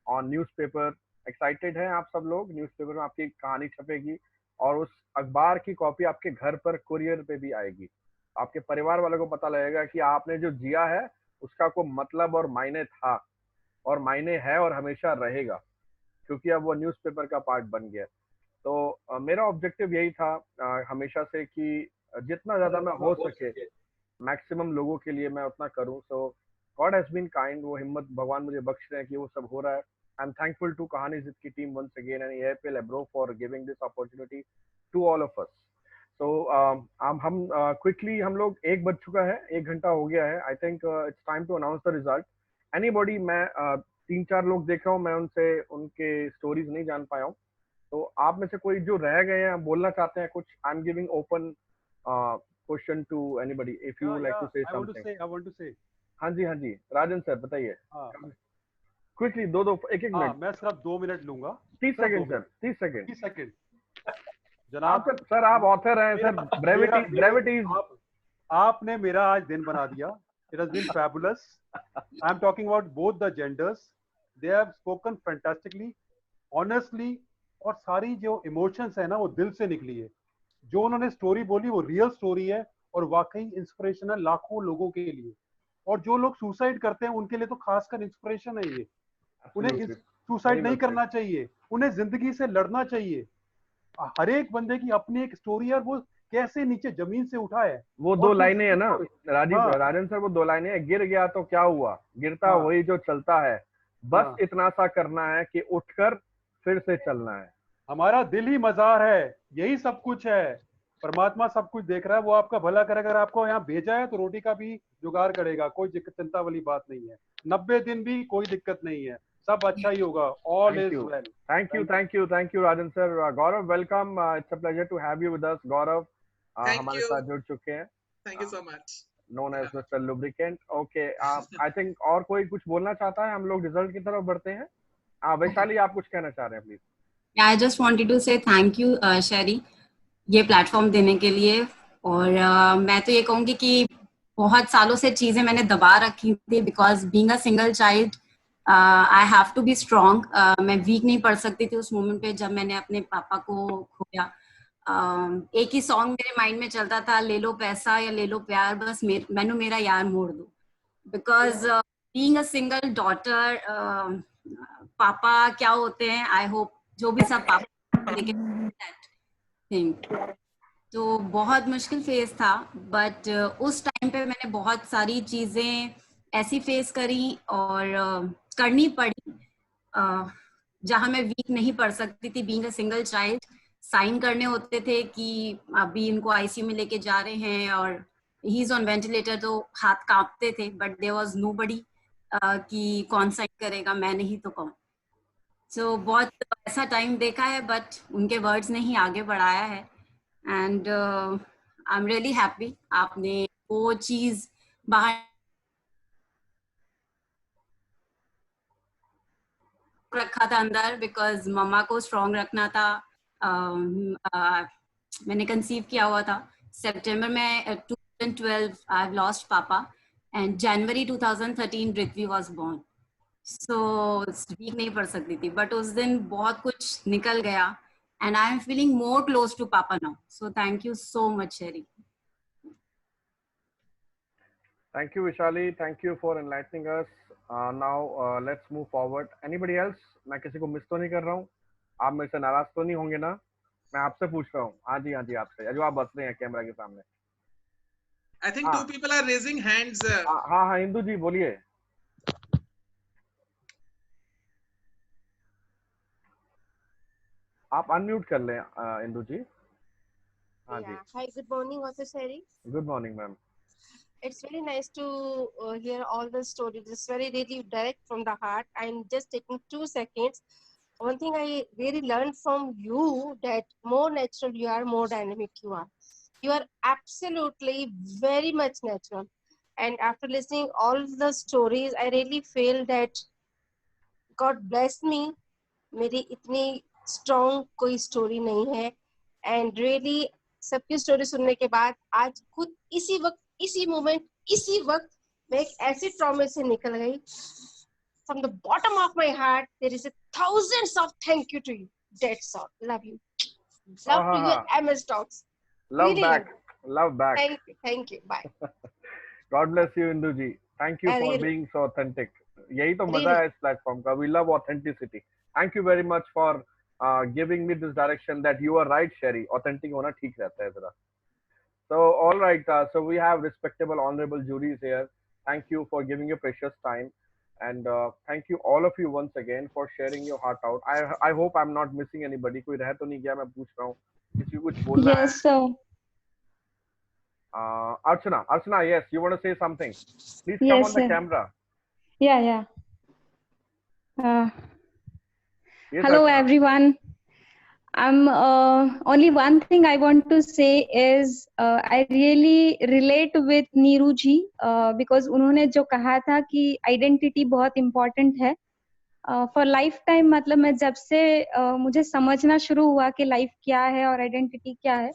[SPEAKER 1] on newspaper excited हैं आप सब लोग? Newspaper में आपकी कहानी छपेगी और उस अखबार की कॉपी आपके घर पर कुरियर पे भी आएगी। आपके परिवार वालों को पता लगेगा कि आपने जो जिया है उसका कोई मतलब और मायने था, और मायने है और हमेशा रहेगा, क्योंकि अब वो न्यूज़पेपर का पार्ट बन गया है। तो मेरा ऑब्जेक्टिव यही था हमेशा से कि जितना ज्यादा मैं हो सके मैक्सिमम लोगों के लिए मैं उतना करूं। सो गॉड हैज बीन काइंड, वो हिम्मत भगवान मुझे बख्श रहे हैं कि वो सब हो रहा है। आई एम थैंकफुल टू कहानी जिद की team once again and Airtel एब्रो for giving this opportunity to all of us. तो हम क्विकली, हम लोग 1 बज चुका है, 1 घंटा हो गया है। I think it's time to announce the result. Anybody, मैं 3-4 लोग देख रहा हूँ, मैं उनसे उनके स्टोरीज नहीं जान पाया हूँ। तो आप में से कोई जो रह गए हैं, बोलना चाहते हैं कुछ? I am giving open question to anybody if you like to say something.
[SPEAKER 14] I want to say.
[SPEAKER 1] हाँ जी, हाँ जी, राजन सर बताइए क्विकली, 1-1
[SPEAKER 14] हाँ,
[SPEAKER 1] मिनट।
[SPEAKER 14] मैं सिर्फ 2 मिनट लूंगा।
[SPEAKER 1] 30 सेकंड सर, 30 सेकंड।
[SPEAKER 14] 30 सेकंड।
[SPEAKER 1] जनाब सर आप ऑथर हैं सर, ब्रेविटी।
[SPEAKER 14] आपने मेरा आज दिन बना दिया। It has been fabulous. I am talking about both the genders. They have spoken fantastically, honestly, और सारी जो इमोशंस है ना वो दिल से निकली है। जो उन्होंने स्टोरी बोली वो रियल स्टोरी है और वाकई इंस्पिरेशन है लाखों लोगों के लिए। और जो लोग सुसाइड करते हैं उनके लिए तो खासकर इंस्पिरेशन है ये। उन्हें सुसाइड नहीं करना चाहिए, उन्हें जिंदगी से लड़ना चाहिए। हर एक बंदे की अपनी एक स्टोरी है, वो कैसे नीचे जमीन से उठा है।
[SPEAKER 1] वो 2 लाइनें है ना राजन सर, वो 2 लाइनें है। गिर गया तो क्या हुआ, गिरता वही जो चलता है, बस इतना सा करना है कि उठकर फिर से चलना है।
[SPEAKER 14] हमारा दिल ही मजार है, यही सब कुछ है। परमात्मा सब कुछ देख रहा है, वो आपका भला करे। अगर आपको यहाँ भेजा है तो रोटी का भी जुगाड़ करेगा, कोई चिंता वाली बात नहीं है। 90 दिन भी कोई दिक्कत नहीं है, सब अच्छा ही होगा। All is well.
[SPEAKER 1] Thank you Rajan sir. Gaurav welcome, it's a pleasure to have you with us. Gaurav हमारे साथ जुड़ चुके हैं।
[SPEAKER 15] Thank you so much.
[SPEAKER 1] Known as mister lubricant. Okay, I think और कोई कुछ बोलना चाहता है? हम लोग रिजल्ट की तरफ बढ़ते हैं। वैशाली आप कुछ कहना चाह रहे हैं please?
[SPEAKER 16] I just wanted to say thank you, शेरी, ये प्लेटफॉर्म देने के लिए। और मैं तो ये कहूँगी कि बहुत सालों से चीजें मैंने दबा रखी थी, because being a single child I have to be strong. मैं वीक नहीं पड़ सकती थी उस मोमेंट पे जब मैंने अपने पापा को खोया। एक ही सॉन्ग मेरे माइंड में चलता था, ले लो पैसा या ले लो प्यार, बस मैनू मेरा यार मोड़ दो। Because being a single daughter, पापा क्या होते हैं, आई होप जो भी सब पापा थिंक, तो बहुत मुश्किल फेज था। बट उस टाइम पे मैंने बहुत सारी चीजें ऐसी फेस करी और करनी पड़ी जहां मैं वीक नहीं पड़ सकती थी। Being a single child, sign करने होते थे कि अभी इनको आईसीयू में लेके जा रहे हैं और ही इज ऑन वेंटिलेटर, तो हाथ कांपते थे। बट देयर वाज नोबडी कि कौन साइन करेगा, मैं नहीं तो कौन। सो बहुत ऐसा टाइम देखा है, बट उनके वर्ड्स ने ही आगे बढ़ाया है। And I am really happy आपने वो चीज बाहर रखा था अंदर, बिकॉज मम्मा को स्ट्रॉन्ग रखना था। मैंने कंसीव किया हुआ था सितंबर में 2012, I have lost papa, and January 2013 Prithvi was born. So weak नहीं पड़ सकती थी, बट उस दिन बहुत कुछ निकल गया and I am feeling more close to papa now. So thank you so much Sherry.
[SPEAKER 1] Thank you Vishali, thank you for enlightening us. Now let's move forward. Anybody else? मैं किसी को मिस तो नहीं कर रहा हूँ? आप मेरे से नाराज तो नहीं होंगे ना? मैं आपसे पूछ रहा हूँ। हाँ जी आपसे, जो आप बस रहे हैं कैमरा के सामने।
[SPEAKER 15] I think 2 people are raising hands.
[SPEAKER 1] हाँ इंदू जी बोलिए। आप अनम्यूट कर लें इंदू जी। हाँ जी।
[SPEAKER 17] Hi, good morning, Author Sherry.
[SPEAKER 1] Good morning, ma'am.
[SPEAKER 17] It's very nice to hear all the stories. It's very really direct from the heart. I'm just taking 2 seconds. One thing I really learned from you, that more natural you are, more dynamic you are. You are absolutely very much natural. And after listening all the stories, I really feel that God bless me. मेरी इतनी strong कोई story नहीं है. And really सबकी story सुनने के बाद आज खुद इसी वक्त, इसी मोमेंट, इसी वक्त मैं एक ऐसी ट्रॉमा से निकल गई। From the bottom of my heart, there is a thousands of thank you to you. That's all. Love you. Love to you, MS Talks.
[SPEAKER 1] Love
[SPEAKER 17] Really
[SPEAKER 1] back. Love back.
[SPEAKER 17] Thank you. Thank you. Bye.
[SPEAKER 1] God bless you, Indu ji. Thank you for
[SPEAKER 17] Really.
[SPEAKER 1] being so authentic. यही तो मजा
[SPEAKER 17] Really.
[SPEAKER 1] है इस platform का. We love authenticity. Thank you very much for giving me this direction that you are right, Sherry. Authentic होना ठीक रहता है जरा. So all right. So we have respectable, honorable juries here. Thank you for giving your precious time, and thank you all of you once again for sharing your heart out. I hope I'm not missing anybody. कोई रह तो नहीं गया, मैं पूछ रहा हूँ. किसी को कुछ बोलना है?
[SPEAKER 18] Yes, sir.
[SPEAKER 1] Archana, yes, you want to say something? Please come
[SPEAKER 18] Yes,
[SPEAKER 1] on the
[SPEAKER 18] sir.
[SPEAKER 1] camera.
[SPEAKER 18] Yeah.
[SPEAKER 1] Yes,
[SPEAKER 18] Hello,
[SPEAKER 1] Archana.
[SPEAKER 18] everyone. I'm only one thing I want to say is I really relate with Neeru ji because उन्होंने जो कहा था कि identity बहुत important है for life time. मतलब मैं जब से मुझे समझना शुरू हुआ कि लाइफ क्या है और आइडेंटिटी क्या है,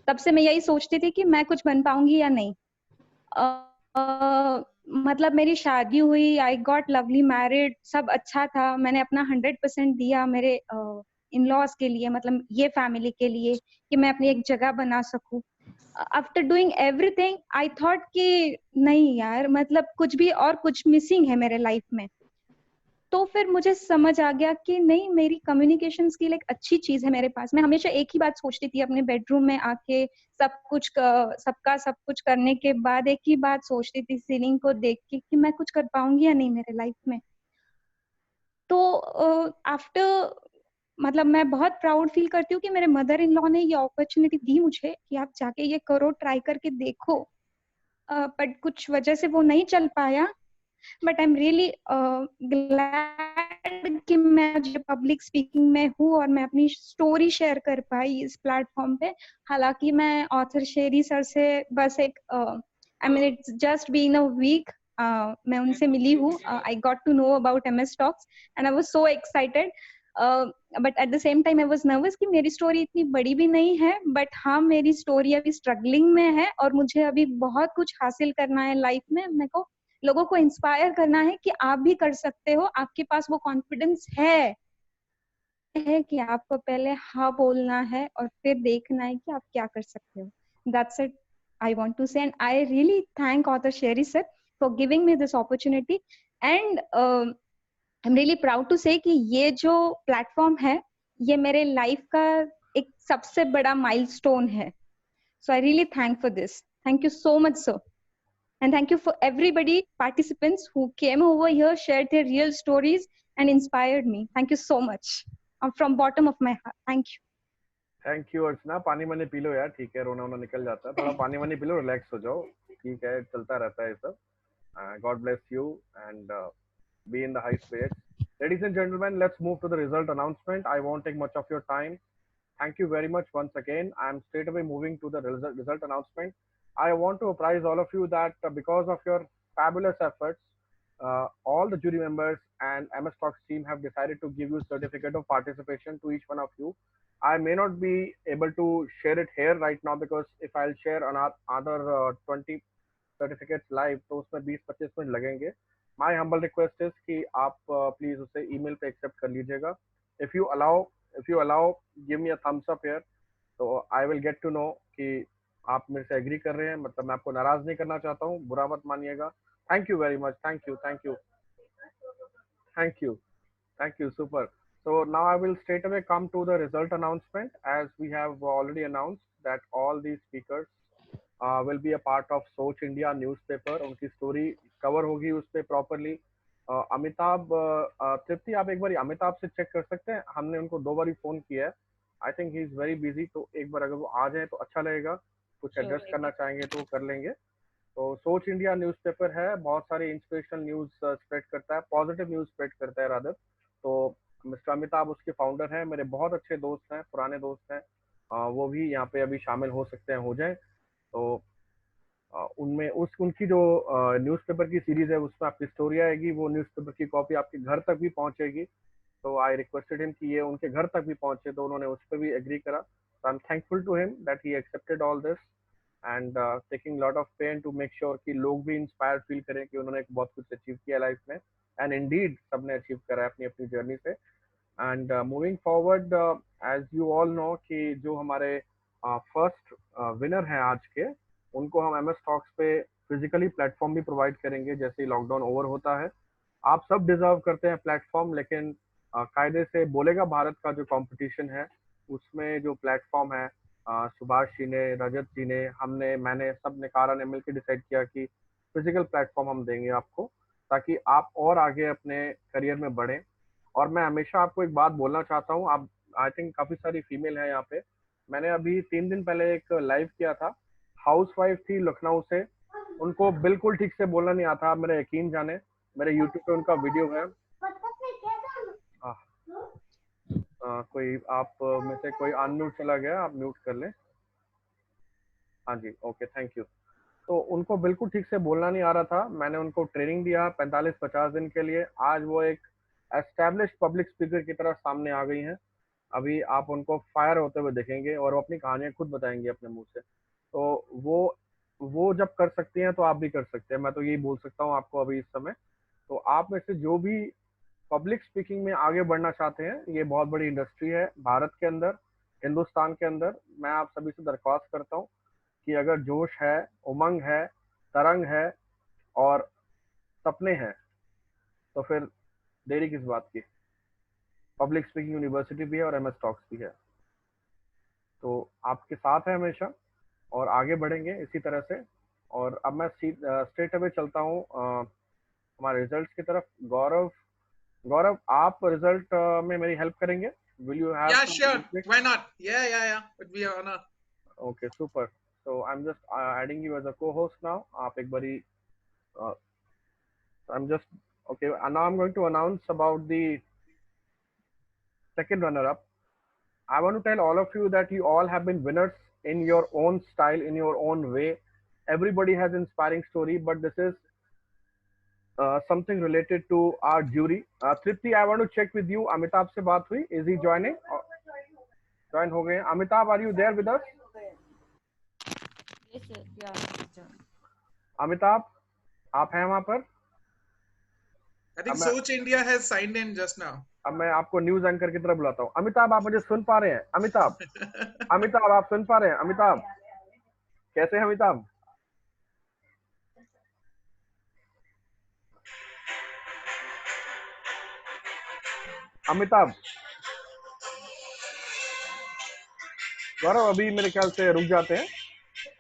[SPEAKER 18] तब से मैं यही सोचती थी कि मैं कुछ बन पाऊंगी या नहीं. मतलब मेरी शादी हुई, आई गॉट लवली मैरिड, सब अच्छा था. मैंने अपना 100% दिया मेरे इन लॉज के लिए, मतलब ये फैमिली के लिए कि मैं अपनी एक जगह बना सकूं. After doing everything I thought कि नहीं यार, मतलब कुछ मिसिंग है मेरे लाइफ में. तो फिर मुझे समझ आ गया कि नहीं, मेरी कम्युनिकेशन स्किल एक अच्छी चीज है मेरे पास. मैं हमेशा एक ही बात सोचती थी अपने बेडरूम में आके, सबका सब कुछ करने के बाद एक ही बात सोचती थी सीलिंग को देख के कि मैं कुछ कर पाऊंगी या नहीं मेरे लाइफ में. तो आफ्टर मतलब मैं बहुत प्राउड फील करती हूँ कि मेरे मदर इन लॉ ने ये अपॉर्चुनिटी दी मुझे कि आप जाके ये करो, ट्राई करके देखो. बट कुछ वजह से वो नहीं चल पाया. But I am really glad कि मैं पब्लिक स्पीकिंग में हूँ और मैं अपनी स्टोरी शेयर कर पाई इस प्लेटफॉर्म पे. हालांकि मैं ऑथर शेरी सर से बस एक I mean it's just been a week मैं उनसे मिली हूँ. I got to know about MS Talks and I was so excited. But at the same time I was nervous कि मेरी स्टोरी इतनी बड़ी भी नहीं है, बट हाँ मेरी स्टोरी अभी स्ट्रगलिंग में है और मुझे अभी बहुत कुछ हासिल करना है लाइफ में. मेरे को लोगों को इंस्पायर करना है कि आप भी कर सकते हो. आपके पास वो कॉन्फिडेंस है कि आपको पहले हाँ बोलना है और फिर देखना है कि आप क्या कर सकते हो. That's it I want to say, and I really thank author Sherry sir for giving me this opportunity, and I'm really proud to say कि ये जो प्लेटफॉर्म है ये मेरे लाइफ का एक सबसे बड़ा माइलस्टोन है. So I really thank for this. Thank you so much, sir. And thank you for everybody, participants who came over here, shared their real stories and inspired me. Thank you so much. From bottom of my heart. Thank you.
[SPEAKER 1] Thank you Archana. पानी वानी P low यार, ठीक है, रोना वोना निकल जाता है. थोड़ा पानी वानी पी लो, रिलैक्स हो जाओ, ठीक है, चलता रहता है ये सब. God bless you and be in the high spirits. Ladies and gentlemen, let's move to the result announcement. I won't take much of your time. Thank you very much once again. I'm straight away moving to the result announcement. I want to apprise all of you that because of your fabulous efforts, all the jury members and MS Talks team have decided to give you certificate of participation to each one of you. I may not be able to share it here right now because if I'll share another 20 certificates live, तो उसमें 20-25 minute लगेंगे. My humble request is कि आप please उसे email पे accept कर लीजिएगा. If you allow, give me a thumbs up here. So I will get to know कि आप मेरे से agree कर रहे हैं. मतलब मैं आपको नाराज नहीं करना चाहता हूँ, बुरा मत मानिएगा. Thank you very much. Thank you. Super. So now I will straight away come to the result announcement, as we have already announced that all these speakers will be a part of Soch India newspaper. उनकी story cover होगी उस पे properly. Amitabh तृप्ति, आप एक बार अमिताभ से check कर सकते हैं. हमने उनको 2 बार फोन किया है. I think he is very busy, तो एक बार अगर वो आ जाए तो अच्छा लगेगा. कुछ एड्रेस करना चाहेंगे तो कर लेंगे. तो सोच इंडिया न्यूज़पेपर है, बहुत सारी इंस्पिरेशनल न्यूज स्प्रेड करता है, पॉजिटिव न्यूज स्प्रेड करता है रादर. तो मिस्टर अमिताभ उसके फाउंडर हैं, मेरे बहुत अच्छे दोस्त हैं, पुराने दोस्त हैं. वो भी यहाँ पे अभी शामिल हो सकते हैं, हो जाए. तो उनमें उनकी जो न्यूज़पेपर की सीरीज है उसमें आपकी स्टोरी आएगी. वो न्यूज़पेपर की कॉपी आपके घर तक भी पहुंचेगी. तो आई रिक्वेस्टेड हिम कि ये उनके घर तक भी पहुंचे, तो उन्होंने उस पर भी एग्री करा. So I'm thankful to him that he accepted all this and taking lot of pain to make sure कि लोग भी inspired feel करें कि उन्होंने बहुत कुछ अचीव किया लाइफ में. And indeed सबने अचीव करा है अपनी अपनी जर्नी से. And moving forward, as you all know कि जो हमारे फर्स्ट विनर हैं आज के, उनको हम MS टॉक्स पे फिजिकली प्लेटफॉर्म भी प्रोवाइड करेंगे जैसे ही लॉकडाउन ओवर होता है। आप सब डिजर्व करते हैं प्लेटफॉर्म, लेकिन कायदे से बोलेगा भारत का जो कंपटीशन है उसमें जो प्लेटफॉर्म है, सुभाष जी ने, रजत जी ने, मैंने, सब ने, कारा ने मिलकर डिसाइड किया कि फिजिकल प्लेटफॉर्म हम देंगे आपको, ताकि आप और आगे अपने करियर में बढ़ें। और मैं हमेशा आपको एक बात बोलना चाहता हूँ, आप, आई थिंक काफी सारी फीमेल है यहाँ पे। मैंने अभी 3 दिन पहले एक लाइव किया था, हाउसवाइफ थी लखनऊ से, उनको बिल्कुल ठीक से बोलना नहीं आता, आप मेरा यकीन जाने, मेरे यूट्यूब पे उनका वीडियो है। कोई आप में से कोई अनम्यूट चला गया, आप म्यूट कर लें। हाँ जी, ओके, थैंक यू। तो उनको बिल्कुल ठीक से बोलना नहीं आ रहा था, मैंने उनको ट्रेनिंग दिया 45-50 दिन के लिए। आज वो एक एस्टैब्लिश्ड पब्लिक स्पीकर की तरह सामने आ गई हैं। अभी आप उनको फायर होते हुए देखेंगे और वो अपनी कहानियां खुद बताएंगी अपने मुंह से। तो वो जब कर सकती हैं तो आप भी कर सकते हैं, मैं तो यही बोल सकता हूँ आपको अभी इस समय। तो आप में से जो भी पब्लिक स्पीकिंग में आगे बढ़ना चाहते हैं, ये बहुत बड़ी इंडस्ट्री है भारत के अंदर, हिंदुस्तान के अंदर। मैं आप सभी से दरख्वास्त करता हूँ कि अगर जोश है, उमंग है, तरंग है और सपने हैं, तो फिर देरी किस बात की। पब्लिक स्पीकिंग यूनिवर्सिटी भी है और MS टॉक्स भी है, तो आपके साथ है हमेशा और आगे बढ़ेंगे इसी तरह से। और अब मैं स्ट्रेट अवे चलता हूँ हमारे रिजल्ट्स की तरफ। गौरव, आप रिजल्ट में मेरी हेल्प करेंगे? Will you have?
[SPEAKER 15] Yeah, sure. Why not? Yeah. Would be an honor.
[SPEAKER 1] Okay, super. So I'm just adding you as a co-host now. आप एक बारी I'm just okay. And now I'm going to announce about the second runner-up. I want to tell all of you that you all have been winners in your own style, in your own way. Everybody has inspiring story, but this is something related to our jury. Tripti, I want to check with you. Amitabh से बात हुई? Is he joining? Join हो गए? Amitabh, are you there with us?
[SPEAKER 13] Yes, sir. Yeah.
[SPEAKER 1] Amitabh, आप हैं वहाँ पर?
[SPEAKER 15] I think Soch India has signed in just now.
[SPEAKER 1] अब मैं आपको न्यूज एंकर की तरफ बुलाता हूँ। अमिताभ, आप मुझे सुन पा रहे हैं? अमिताभ आप सुन पा रहे हैं? अमिताभ, कैसे हैं अमिताभ? अमिताभ, गौरव अभी मेरे ख्याल से रुक जाते हैं।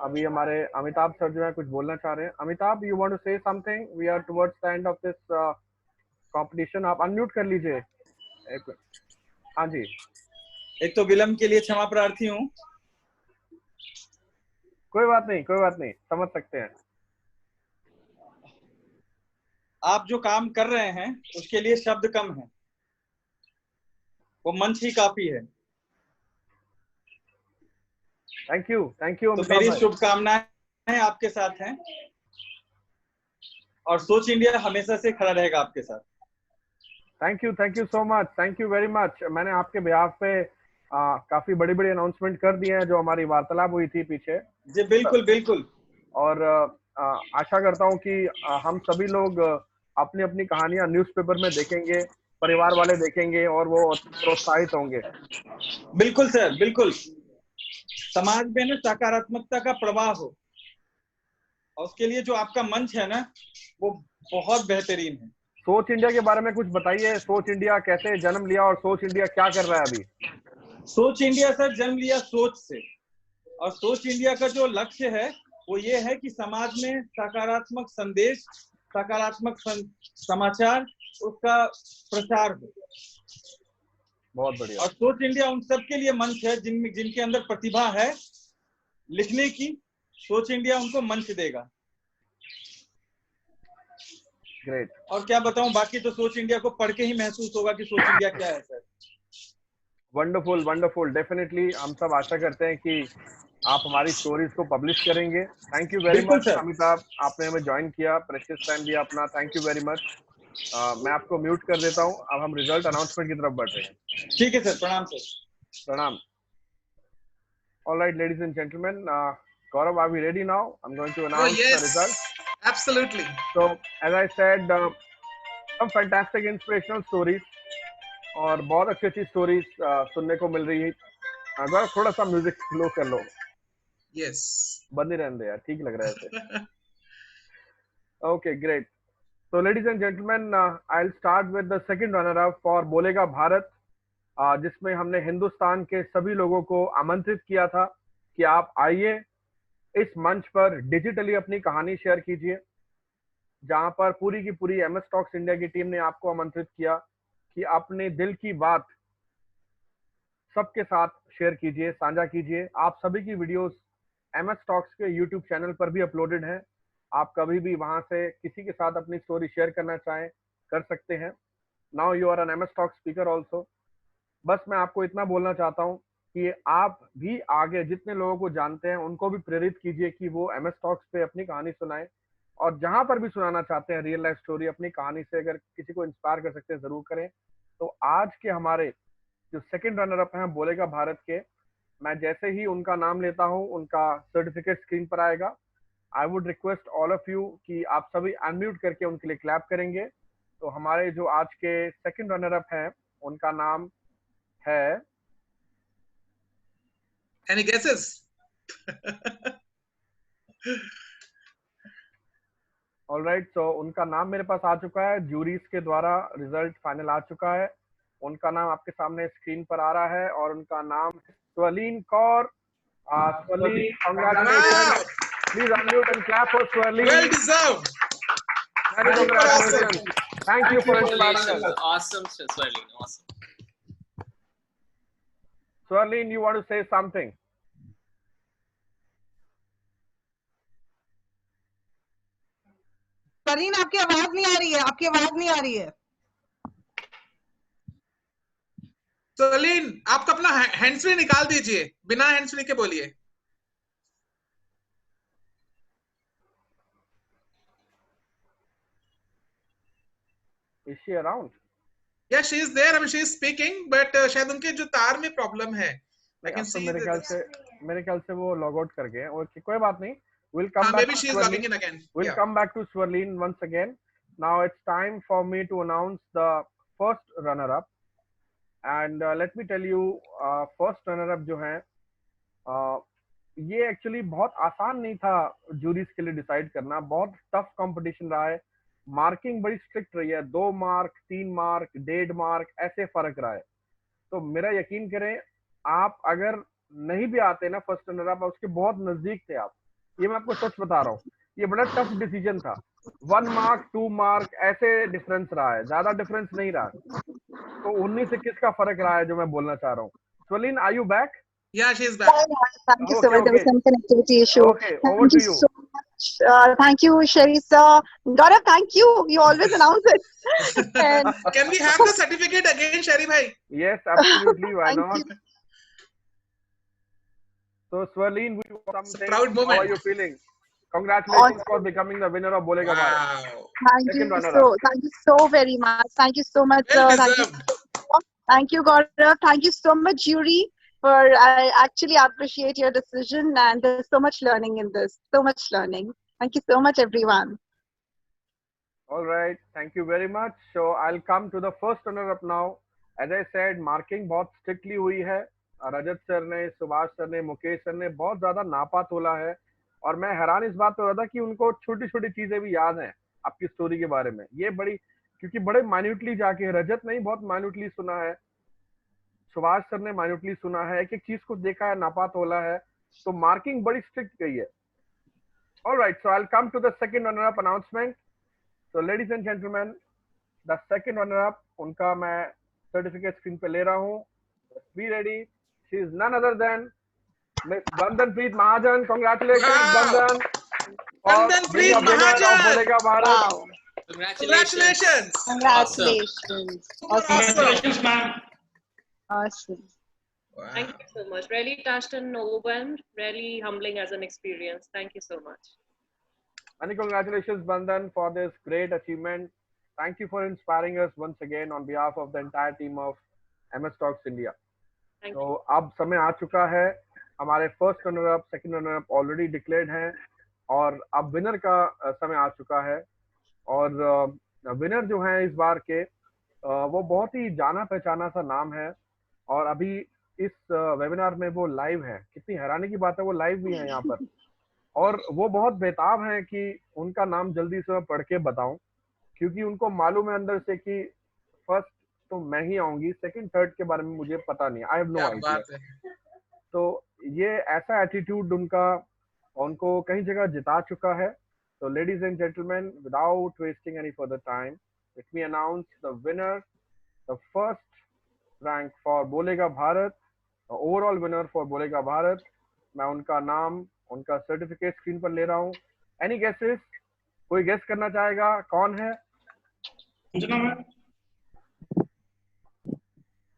[SPEAKER 1] अभी हमारे अमिताभ सर जो है कुछ बोलना चाह रहे हैं। Amitabh, you want to say something? We are towards the end of this competition. आप अनम्यूट कर लीजिए। हाँ जी।
[SPEAKER 19] एक तो विलम्ब के लिए क्षमा प्रार्थी हूँ।
[SPEAKER 1] कोई बात नहीं, समझ सकते हैं।
[SPEAKER 19] आप जो काम कर रहे हैं उसके लिए शब्द कम है, वो मंच ही काफी है।
[SPEAKER 1] थैंक यू
[SPEAKER 19] तो मेरी शुभकामनाएं आपके साथ हैं और सोच इंडिया हमेशा से खड़ा रहेगा आपके साथ।
[SPEAKER 1] Thank you so much, thank you very much. मैंने आपके बिहाफ पे काफी बड़ी अनाउंसमेंट कर दी है जो हमारी वार्तालाप हुई थी पीछे।
[SPEAKER 19] जी बिल्कुल।
[SPEAKER 1] और आशा करता हूँ कि हम सभी लोग अपनी अपनी कहानियां न्यूज़पेपर में देखेंगे, परिवार वाले देखेंगे और वो प्रोत्साहित होंगे।
[SPEAKER 19] बिल्कुल सर, बिल्कुल। समाज में ना सकारात्मकता का प्रवाह हो और उसके लिए जो आपका मंच है ना वो बहुत बेहतरीन है।
[SPEAKER 1] सोच इंडिया के बारे में कुछ बताइए। सोच इंडिया कैसे जन्म लिया और सोच इंडिया क्या कर रहा है अभी?
[SPEAKER 19] सोच इंडिया सर जन्म लिया सोच से, और सोच इंडिया का जो लक्ष्य है वो ये है कि समाज में सकारात्मक संदेश, सकारात्मक समाचार, उसका प्रसार हो।
[SPEAKER 1] बहुत बढ़िया।
[SPEAKER 19] और सोच इंडिया उन सब के लिए मंच है जिनके अंदर प्रतिभा है लिखने की। सोच इंडिया उनको मंच देगा।
[SPEAKER 1] ग्रेट।
[SPEAKER 19] और क्या बताऊं, बाकी तो सोच इंडिया को पढ़ के ही महसूस होगा कि सोच इंडिया क्या है सर।
[SPEAKER 1] वंडरफुल, डेफिनेटली हम सब आशा करते हैं कि आप हमारी स्टोरीज को पब्लिश करेंगे। Thank you very much Amitabh, आपने हमें ज्वाइन किया, प्रेशियस टाइम दिया अपना। Thank you very much. मैं आपको म्यूट कर देता हूं। अब हम रिजल्ट अनाउंसमेंट की तरफ बढ़ रहे हैं।
[SPEAKER 19] ठीक है सर, प्रणाम सर।
[SPEAKER 1] प्रणाम। Alright ladies and gentleman, Gaurav, are we ready now? I'm going to announce the results.
[SPEAKER 15] Absolutely.
[SPEAKER 1] So, as I said, some fantastic inspirational stories. और बहुत अच्छी अच्छी स्टोरीज सुनने को मिल रही है। अगर थोड़ा सा म्यूजिक स्लो कर लो।
[SPEAKER 15] यस
[SPEAKER 1] बंद ही रहने दे यार, ठीक लग रहा है ऐसे। Okay great. So ladies and gentlemen, I'll start with the second runner-up for बोलेगा भारत, जिसमें हमने हिंदुस्तान के सभी लोगों को आमंत्रित किया था कि आप आइए इस मंच पर डिजिटली अपनी कहानी शेयर कीजिए, जहां पर पूरी की पूरी MS टॉक्स इंडिया की टीम ने आपको आमंत्रित किया कि अपने दिल की बात सबके साथ शेयर कीजिए, साझा कीजिए। आप सभी की वीडियोस MS टॉक्स के YouTube चैनल पर भी अपलोडेड हैं। आप कभी भी वहां से किसी के साथ अपनी स्टोरी शेयर करना चाहें कर सकते हैं। Now you are an MS talk speaker also. बस मैं आपको इतना बोलना चाहता हूं कि आप भी आगे जितने लोगों को जानते हैं उनको भी प्रेरित कीजिए कि वो MS टॉक्स पे अपनी कहानी सुनाएं, और जहां पर भी सुनाना चाहते हैं रियल लाइफ स्टोरी अपनी कहानी से अगर किसी को इंस्पायर कर सकते हैं जरूर करें। तो आज के हमारे जो सेकंड रनर अप हैं बोलेगा भारत के, मैं जैसे ही उनका नाम लेता हूं उनका सर्टिफिकेट स्क्रीन पर आएगा। I would request all of you कि आप सभी अनम्यूट करके उनके लिए क्लैप करेंगे। तो हमारे जो आज के सेकंड रनर अप हैं उनका नाम है,
[SPEAKER 15] Any guesses?
[SPEAKER 1] ऑलराइट। सो उनका नाम मेरे पास आ चुका है, जूरीज के द्वारा रिजल्ट फाइनल आ चुका है। उनका नाम आपके सामने स्क्रीन पर आ रहा है और उनका नाम Swarleen Kaur. Swarleen, congratulation. Please unmute and clap for Swarleen.
[SPEAKER 15] Well deserved.
[SPEAKER 1] Many congratulations. Thank you for inspiring us.
[SPEAKER 11] Awesome, Swarleen. Awesome.
[SPEAKER 1] Swarleen, you want to say something?
[SPEAKER 8] स्वरलीन, आपकी आवाज नहीं आ रही है, आपकी आवाज नहीं आ रही है।
[SPEAKER 15] स्वरलीन, आप अपना हैंड्स फ्री निकाल दीजिए, बिना हैंड्स फ्री के बोलिए।
[SPEAKER 1] Is she around?
[SPEAKER 15] Yeah, she is there. I mean, she is speaking, but शायद उनके जो तार में प्रॉब्लम है। I can see
[SPEAKER 1] मेरे ख्याल से वो लॉग आउट कर गए। ओके, कोई बात नहीं। We'll come back.
[SPEAKER 15] Maybe she is logging in again.
[SPEAKER 1] We'll come back to Swarleen once again. Now it's time for me to announce the first runner-up, and let me tell you, first runner-up जो है, ये actually बहुत आसान नहीं था juries के लिए decide करना। बहुत टफ कंपटीशन रहा है। मार्किंग बड़ी स्ट्रिक्ट रही है, 2 मार्क, 3 मार्क, 1.5 मार्क, ऐसे फर्क रहा है। तो मेरा यकीन करें, आप अगर नहीं भी आते ना फर्स्ट रनर अप, उसके बहुत नजदीक थे आप। ये मैं आपको सच बता रहा हूँ, ये बड़ा टफ डिसीजन था। 1 मार्क, 2 मार्क, ऐसे डिफरेंस रहा है, ज्यादा डिफरेंस नहीं रहा। तो 19 से किसका फर्क रहा है जो मैं बोलना चाह रहा हूँ। Swarleen, are you back?
[SPEAKER 15] Yeah, she is back.
[SPEAKER 4] Thank you so much. There was some connectivity issue.
[SPEAKER 1] Okay, over to you.
[SPEAKER 4] So much. Thank you, Sherry sir. Gaurav, thank you. You always announce it. And
[SPEAKER 15] Can we have the certificate again, Sherry bhai?
[SPEAKER 1] Yes, absolutely. Why
[SPEAKER 4] Thank
[SPEAKER 1] not? So Swarleen, we want something.
[SPEAKER 15] Proud moment.
[SPEAKER 1] How are you feeling? Congratulations for becoming the winner of Bolega Bharat.
[SPEAKER 4] Thank you so very much. Thank you so much, sir. Thank you, Gaurav. Thank you so much, jury. I actually appreciate your decision, and there's so much learning in this. So much learning. Thank you so much, everyone.
[SPEAKER 1] All right. Thank you very much. So I'll come to the first runner-up now. As I said, marking बहुत strictly हुई है। रजत sir ने, Subhash sir ने, Mukesh sir ने बहुत ज्यादा नापा तोला है, और मैं हैरान इस बात पर हो रहा था कि उनको छोटी छोटी चीजें भी याद हैं आपकी स्टोरी के बारे में। ये बड़ी, क्योंकि बड़े माइन्यूटली जाके, रजत ने बहुत माइन्यूटली सुना है, सुभाष सर ने माइन्यूटली सुना है, एक एक चीज को देखा है, नापा तोला है, तो मार्किंग बड़ी स्ट्रिक्ट गई है। Alright, so I will come to the second runner up announcement. So ladies and gentleman, the second runner up, उनका मैं सर्टिफिकेट स्क्रीन पे ले रहा हूँ। Be ready. She is none other than miss Bandanpreet Mahajan. Congratulations Bandan.
[SPEAKER 15] Bandanpreet महाजन।
[SPEAKER 1] बोलेगा Bharat.
[SPEAKER 15] Congratulations.
[SPEAKER 4] Congratulations.
[SPEAKER 5] Congratulations, ma'am.
[SPEAKER 4] Awesome.
[SPEAKER 15] Wow.
[SPEAKER 9] Thank you so much. Really touched and overwhelmed. Really humbling as an experience. Thank you so much.
[SPEAKER 1] Many congratulations, Bandan, for this great achievement. Thank you for inspiring us once again on behalf of the entire team of MS Talks India.
[SPEAKER 9] Thank
[SPEAKER 1] तो अब समय आ चुका है, हमारे first runner up, second runner up already declared हैं, और अब winner का समय आ चुका है। और विनर जो है इस बार के, वो बहुत ही जाना पहचाना सा नाम है और अभी इस वेबिनार में वो लाइव है। कितनी हैरानी की बात है, वो लाइव भी है यहाँ पर और वो बहुत बेताब है कि उनका नाम जल्दी से मैं पढ़ के बताऊं, क्योंकि उनको मालूम है अंदर से कि फर्स्ट तो मैं ही आऊंगी, सेकंड थर्ड के बारे में मुझे पता नहीं, आई हैव नो
[SPEAKER 15] क्या
[SPEAKER 1] आइडिया।
[SPEAKER 15] बात है।
[SPEAKER 1] तो ये ऐसा एटीट्यूड उनका उनको कई जगह जिता चुका है। तो ladies and gentleman, without wasting any further time, let me announce the winner, the first rank for बोलेगा भारत, ओवरऑल विनर फॉर बोलेगा भारत। मैं उनका नाम, उनका सर्टिफिकेट स्क्रीन पर ले रहा हूँ। Any guesses? कोई गेस करना चाहेगा कौन है?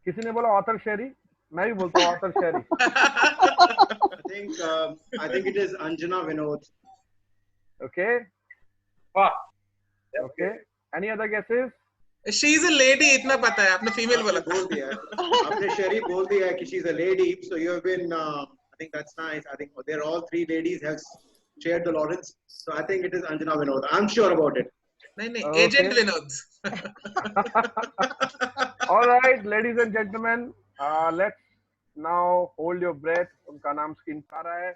[SPEAKER 1] किसी ने बोला ऑथर शेरी, मैं भी बोलता हूँ author Sheri.
[SPEAKER 10] I think it is Anjana Vinod.
[SPEAKER 1] Okay. Okay. Any other guesses?
[SPEAKER 15] She is a lady, इतना पता है। आपने फीमेल बोला था।
[SPEAKER 10] बोल दिया है। आपने शेरी बोल दिया है कि she is a lady, so you have been. I think that's nice. I think they're all three ladies have shared the Lawrence, so I think it is Anjana Vinod. I'm sure about it.
[SPEAKER 15] नहीं,
[SPEAKER 1] Okay.
[SPEAKER 15] Agent Vinod.
[SPEAKER 1] All right, ladies and gentlemen, let's now hold your breath. उनका नाम screen पर आ रहा है।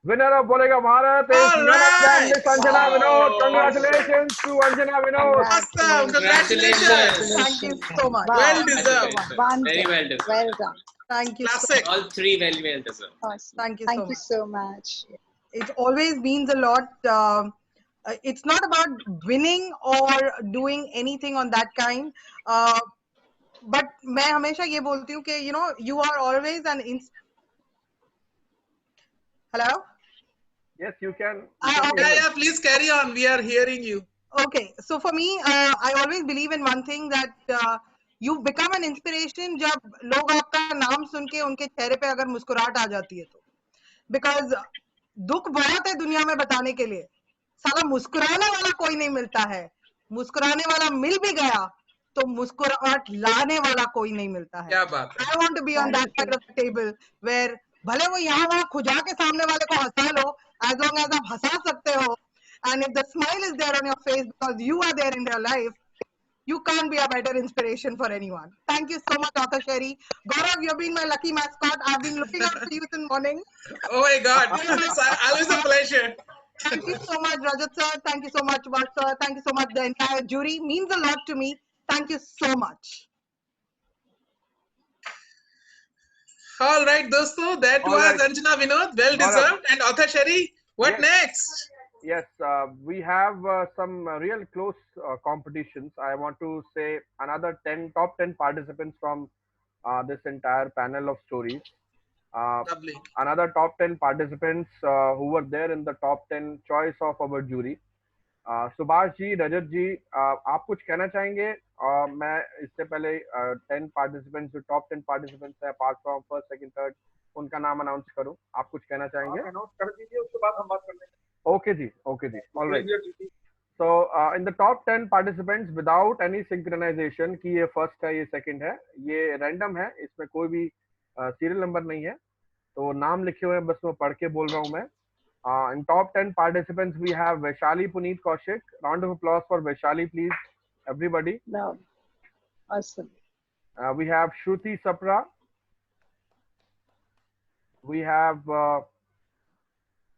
[SPEAKER 1] Winner of बोलेगा Bharat is none other than Miss Anjana Vinod. Congratulations to Anjana Vinod.
[SPEAKER 15] Awesome! Congratulations!
[SPEAKER 8] Thank you so much.
[SPEAKER 15] Well deserved.
[SPEAKER 11] Very well deserved.
[SPEAKER 4] Well done.
[SPEAKER 8] Thank you.
[SPEAKER 15] Classic.
[SPEAKER 11] All three very well deserved.
[SPEAKER 4] Awesome.
[SPEAKER 8] Thank you
[SPEAKER 4] Thank
[SPEAKER 8] so
[SPEAKER 4] you
[SPEAKER 8] much.
[SPEAKER 4] so much.
[SPEAKER 8] It always means a lot. It's not about winning or doing anything on that kind. But मैं हमेशा ये बोलती हूँ कि you are always an Hello?
[SPEAKER 1] Yes, you can.
[SPEAKER 15] Yeah, please carry on. We are hearing you.
[SPEAKER 8] Okay, so for me, I always believe in one thing that you become an inspiration जब लोग आपका नाम सुन के उनके चेहरे पे अगर मुस्कुराहट आ जाती है तो, because दुख बहुत है दुनिया में बताने के लिए, साला मुस्कुराने वाला कोई नहीं मिलता है, मुस्कुराने वाला मिल भी गया तो मुस्कुराहट लाने वाला कोई नहीं मिलता है।
[SPEAKER 15] क्या बात है।
[SPEAKER 8] I want to be on that side of the table where भले वो यहाँ वहाँ खुजा के सामने वाले को हंसा लो, as long as आप हंसा सकते हो, and if the smile is there on your face because you are there in their life, you can't be a better inspiration for anyone. Thank you so much, Author Sherry. Gaurav, you've been my lucky mascot. I've been looking out for you since morning.
[SPEAKER 15] Oh my God! It's always a pleasure.
[SPEAKER 8] Thank you so much, Rajat sir. Thank you so much, Vash sir. Thank you so much. The entire jury means a lot to me. Thank you so much.
[SPEAKER 15] All right, दोस्तों, that
[SPEAKER 1] All
[SPEAKER 15] was
[SPEAKER 1] right.
[SPEAKER 15] Anjana Vinod, well
[SPEAKER 1] Gaurav.
[SPEAKER 15] deserved. And Author Sherry, what
[SPEAKER 1] Yes.
[SPEAKER 15] next?
[SPEAKER 1] Yes, we have some real close competitions. I want to say another top 10 participants from this entire panel of stories.
[SPEAKER 15] Lovely.
[SPEAKER 1] Another top 10 participants who were there in the top 10 choice of our jury. Subhash ji, रजत जी, आप कुछ कहना चाहेंगे? मैं इससे पहले 10 participants जो top 10 participants है apart from first second third, उनका नाम अनाउंस करूं, आप कुछ कहना चाहेंगे?
[SPEAKER 3] अनाउंस कर दीजिए, उसके बाद हम बात कर लेंगे।
[SPEAKER 1] Okay ji, all right. So in the top 10 participants without any synchronization कि ये first है, ये second है, ये random है, इसमें कोई भी serial number नहीं है, तो नाम लिखे हुए हैं, बस मैं पढ़ के बोल रहा हूँ मैं। In top 10 participants we have Vaishali Puneet Kaushik. Round of applause for Vaishali, please, everybody.
[SPEAKER 4] No. Awesome.
[SPEAKER 1] We have Shruti Sapra. We have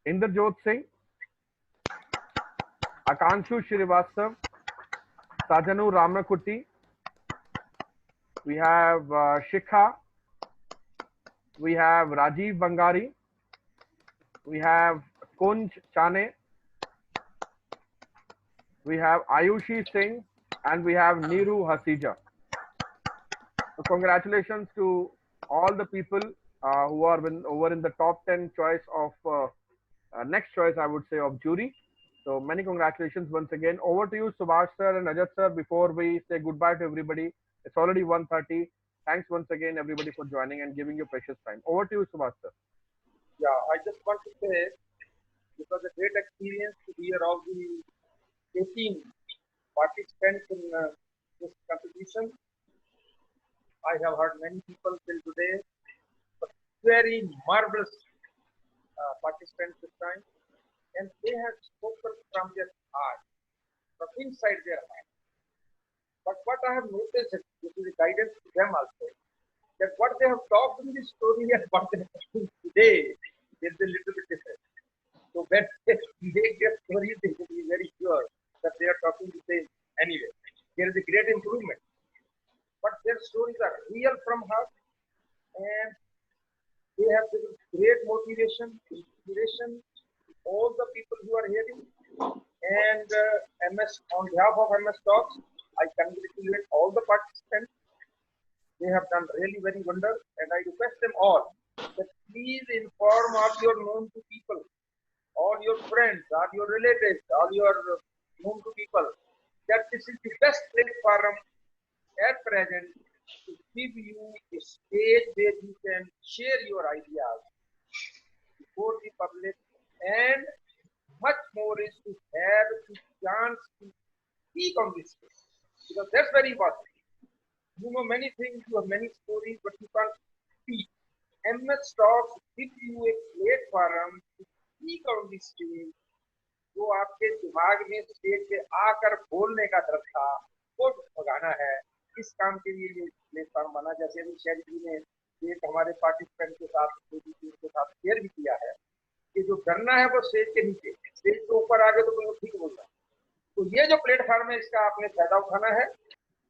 [SPEAKER 1] Inderjot Singh, Akanshu Srivastav, Sajanu Ramakutti. We have Shikha. We have Rajiv Bangari. We have Kunj Chane. We have Ayushi Singh, and we have Neeru Hasija. So congratulations to all the people who are over in the top 10 choice of next choice, I would say, of jury. So many congratulations once again. Over to you, Subhash sir and Ajat sir. Before we say goodbye to everybody, it's already 1:30. Thanks once again, everybody, for joining and giving your precious time. Over to you, Subhash sir.
[SPEAKER 3] Yeah, I just want to say it was a great experience to hear all the 18 participants in this competition. I have heard many people till today, but very marvelous participants this time, and they have spoken from their heart, from inside their heart. But what I have noticed, this is a guidance to them also, that what they have talked in this story and what they are talking today is a little bit different. So when they make their stories, they should be very sure that they are talking the same anyway. There is a great improvement. But their stories are real from heart, and they have given great motivation, inspiration to all the people who are hearing. And on behalf of MS Talks, I congratulate all the participants. They have done really very wonders, and I request them all that please inform all your known to people, all your friends, all your relatives, all your known to people, that this is the best platform at present to give you a stage where you can share your ideas before the public, and much more is to have the chance to speak on this stage, because that's very important. You know many things, you have many stories, but you can't speak. MS Talks give you a platform to speak on this stage. जो आपके दिमाग में stage पे आकर बोलने का डर था, वो भगाना है। इस काम के लिए ये प्लेटफॉर्म बना, जैसे अभी शैरी जी ने एक हमारे पार्टिसिपेंट के साथ शेयर भी किया है कि जो डरना है वो स्टेज के नीचे, स्टेज के ऊपर आगे तो बिल्कुल ठीक बोलना है। तो ये जो प्लेटफॉर्म है, इसका आपने फायदा उठाना है।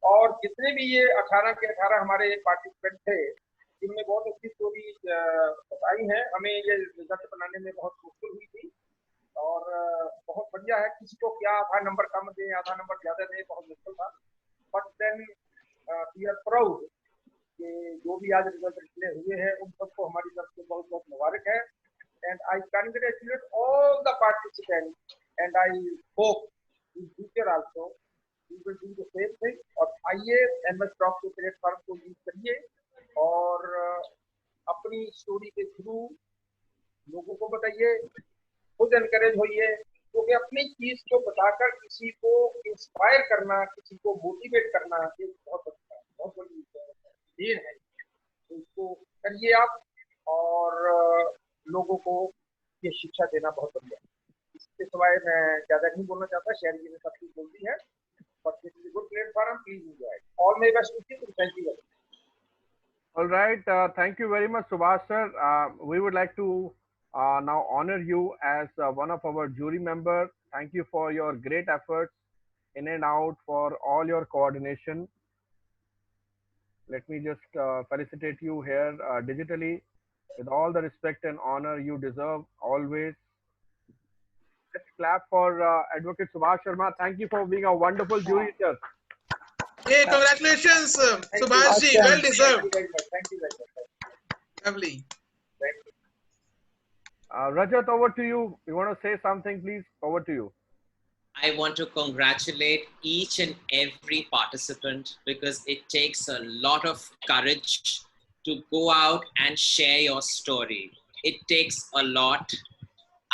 [SPEAKER 3] और जितने भी ये 18 के 18 हमारे पार्टिसिपेंट थे, जिनमें बहुत अच्छी स्टोरी बताई है, हमें ये रिजल्ट बनाने में बहुत मुश्किल हुई थी और बहुत बढ़िया है। किसी को क्या आधा नंबर कम दे, आधा नंबर ज्यादा दे, बहुत मुश्किल था। But then we are proud कि जो भी आज रिजल्ट डिक्लेयर हुए हैं उन सबको हमारी तरफ से बहुत बहुत मुबारक है। And I congratulate all the participant and I hope in future also we will do the same thing. और आइए MS टॉक के प्लेटफॉर्म को यूज करिए और अपनी स्टोरी के थ्रू लोगों को बताइए, खुद एनकरेज होइए, क्योंकि अपनी चीज को बताकर किसी को इंस्पायर करना, किसी को मोटिवेट करना, ये बहुत अच्छा है, बहुत बड़ी देन है। तो इसको करिए आप, और लोगों को ये शिक्षा देना बहुत बढ़िया है। इसके सिवाय मैं ज्यादा नहीं बोलना चाहता, शहर जी ने सब कुछ बोल दी है। But this is a good platform, please enjoy. All my best to you, thank you.
[SPEAKER 1] All right, thank you very much, Subhash sir. We would like to now honor you as one of our jury members. Thank you for your great efforts in and out, for all your coordination. Let me just felicitate you here digitally with all the respect and honor you deserve always. Let's clap for Advocate Subhash Sharma. Thank you for being a wonderful jury judge.
[SPEAKER 15] Hey, congratulations, Subhash ji. Well deserved.
[SPEAKER 3] Thank you very much.
[SPEAKER 15] Lovely.
[SPEAKER 3] Thank you.
[SPEAKER 1] Rajat, over to you. You want to say something, please? Over to you.
[SPEAKER 11] I want to congratulate each and every participant, because it takes a lot of courage to go out and share your story. It takes a lot.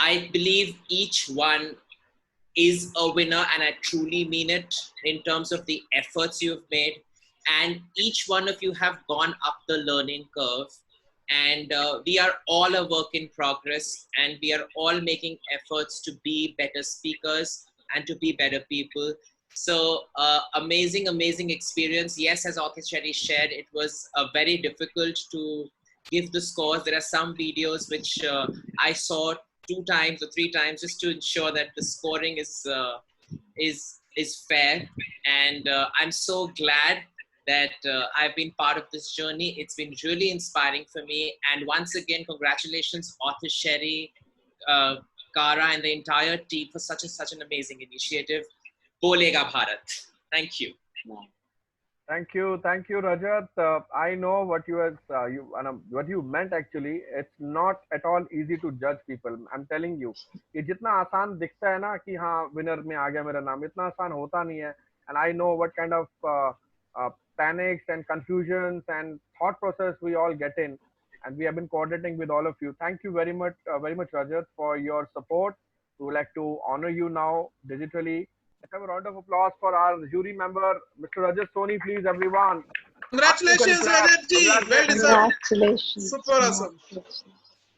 [SPEAKER 11] I believe each one is a winner, and I truly mean it in terms of the efforts you've made. And each one of you have gone up the learning curve. And we are all a work in progress, and we are all making efforts to be better speakers and to be better people. So amazing, amazing experience. Yes, as Author Sherry shared, it was very difficult to give the scores. There are some videos which I saw 2 times or 3 times just to ensure that the scoring is fair. And I'm so glad that I've been part of this journey. It's been really inspiring for me. And once again, congratulations, Author Sherry, Kara, and the entire team for such an amazing initiative. Bolega Bharat. Thank you.
[SPEAKER 1] Thank you, Rajat. I know what what you meant. Actually, it's not at all easy to judge people. I'm telling you, ये जितना आसान दिखता है ना कि हाँ winner में आ गया मेरा नाम, इतना आसान होता नहीं है. And I know what kind of panics and confusions and thought process we all get in, and we have been coordinating with all of you. Thank you very much, Rajat, for your support. We would like to honor you now digitally. Let's have a round of applause for our jury member, Mr. Rajat Soni, please, everyone.
[SPEAKER 15] Congratulations, Rajat ji. Well deserved.
[SPEAKER 18] Congratulations.
[SPEAKER 15] Super awesome.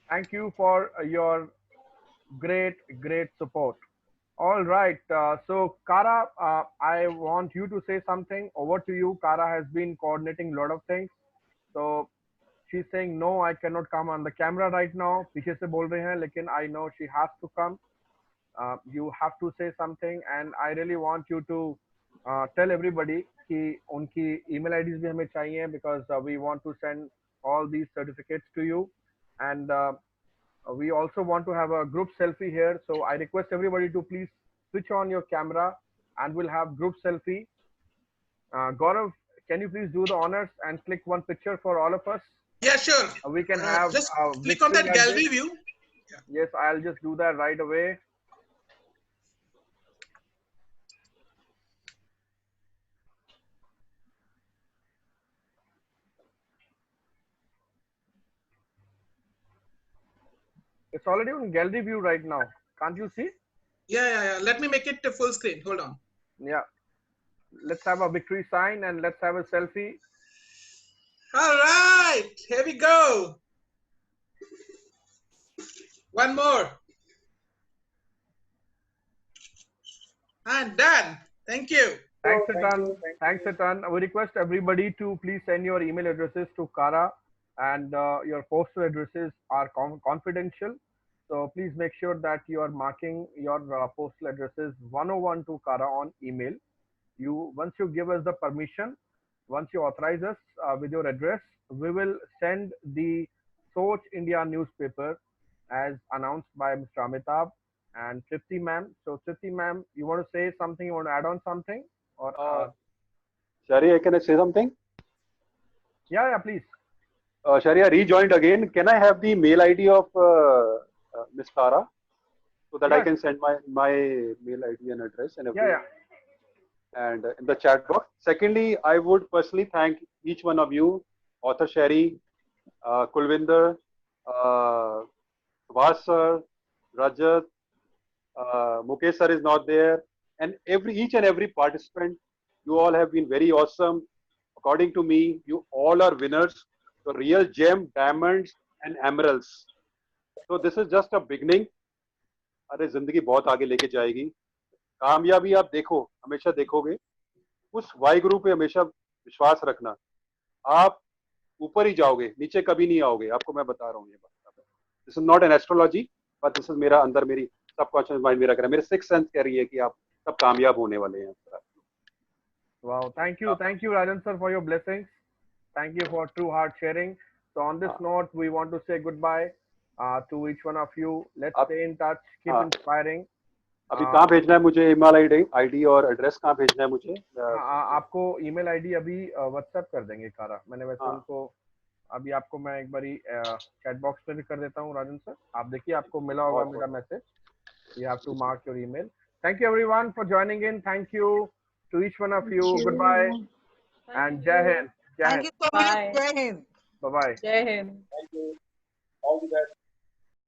[SPEAKER 1] Thank you for your great support. All right. So, Kara, I want you to say something. Over to you. Kara has been coordinating a lot of things. So, she's saying, no, I cannot come on the camera right now. पीछे से बोल रहे हैं, लेकिन I know she has to come. You have to say something, and I really want you to tell everybody कि उनकी email IDs भी हमें चाहिए, because we want to send all these certificates to you, and we also want to have a group selfie here. So I request everybody to please switch on your camera, and we'll have group selfie. Gaurav, can you please do the honors and click one picture for all of us?
[SPEAKER 15] Yeah, sure.
[SPEAKER 1] We can have
[SPEAKER 15] just click on that gallery view.
[SPEAKER 1] Yes, I'll just do that right away. It's already on gallery view right now. Can't you see?
[SPEAKER 15] Yeah. Let me make it a full screen. Hold on.
[SPEAKER 1] Yeah. Let's have a victory sign and let's have a selfie.
[SPEAKER 15] All right. Here we go. One more. And done. Thank you.
[SPEAKER 1] Thanks a ton. Thanks a ton. We request everybody to please send your email addresses to Kara, and your postal addresses are confidential. So please make sure that you are marking your postal addresses 101 to Kara on email. Once you give us the permission, once you authorize us with your address, we will send the Soch India newspaper as announced by Mr. Amitabh and Tripti ma'am. So Tripti ma'am, you want to say something? You want to add on something? Or
[SPEAKER 14] Shari, can I say something?
[SPEAKER 1] Yeah, please.
[SPEAKER 14] Shari, I rejoined again. Can I have the mail ID of Miss Kara so that I can send my mail ID and address and everything? And in the chat box. Secondly, I would personally thank each one of you, author Shari, Kulvinder, Vas sir, Rajat, Mukesh sir is not there, and each and every participant. You all have been very awesome. According to me, you all are winners. The real gem, diamonds and emeralds. So this is just a beginning. अरे जिंदगी बहुत आगे लेके जाएगी. कामयाबी आप देखो, हमेशा देखोगे. उस वाई गुरु पे हमेशा विश्वास रखना. आप ऊपर ही जाओगे, नीचे कभी नहीं आओगे. आपको मैं बता रहा हूँ ये बात. This is not an astrology, but this is मेरा अंदर मेरी subconscious mind मेरा कह रहा है. मेरे sixth sense कह रही है कि आप सब कामयाब होने वाले हैं.
[SPEAKER 1] Wow, thank you, Rajan sir, for your blessings. Thank you for true heart sharing. So on this note, we want to say goodbye to each one of you. Let's stay in touch, keep inspiring.
[SPEAKER 14] अभी कहाँ भेजना है मुझे email ID और address कहाँ भेजना है मुझे?
[SPEAKER 1] आपको ईमेल आईडी अभी व्हाट्सएप कर देंगे कारा. मैंने वैसे उनको अभी आपको मैं एक बारी चैट बॉक्स में भी कर देता हूँ राजन सर. आप देखिए आपको मिला होगा मेरा message. You have to mark your email. Thank you everyone for joining in. Thank you to each one of you. Goodbye and Jai Hind.
[SPEAKER 8] Thank you so much. Jai Hind.
[SPEAKER 1] Bye bye.
[SPEAKER 6] Jai Hind.
[SPEAKER 15] Thank you. All the best.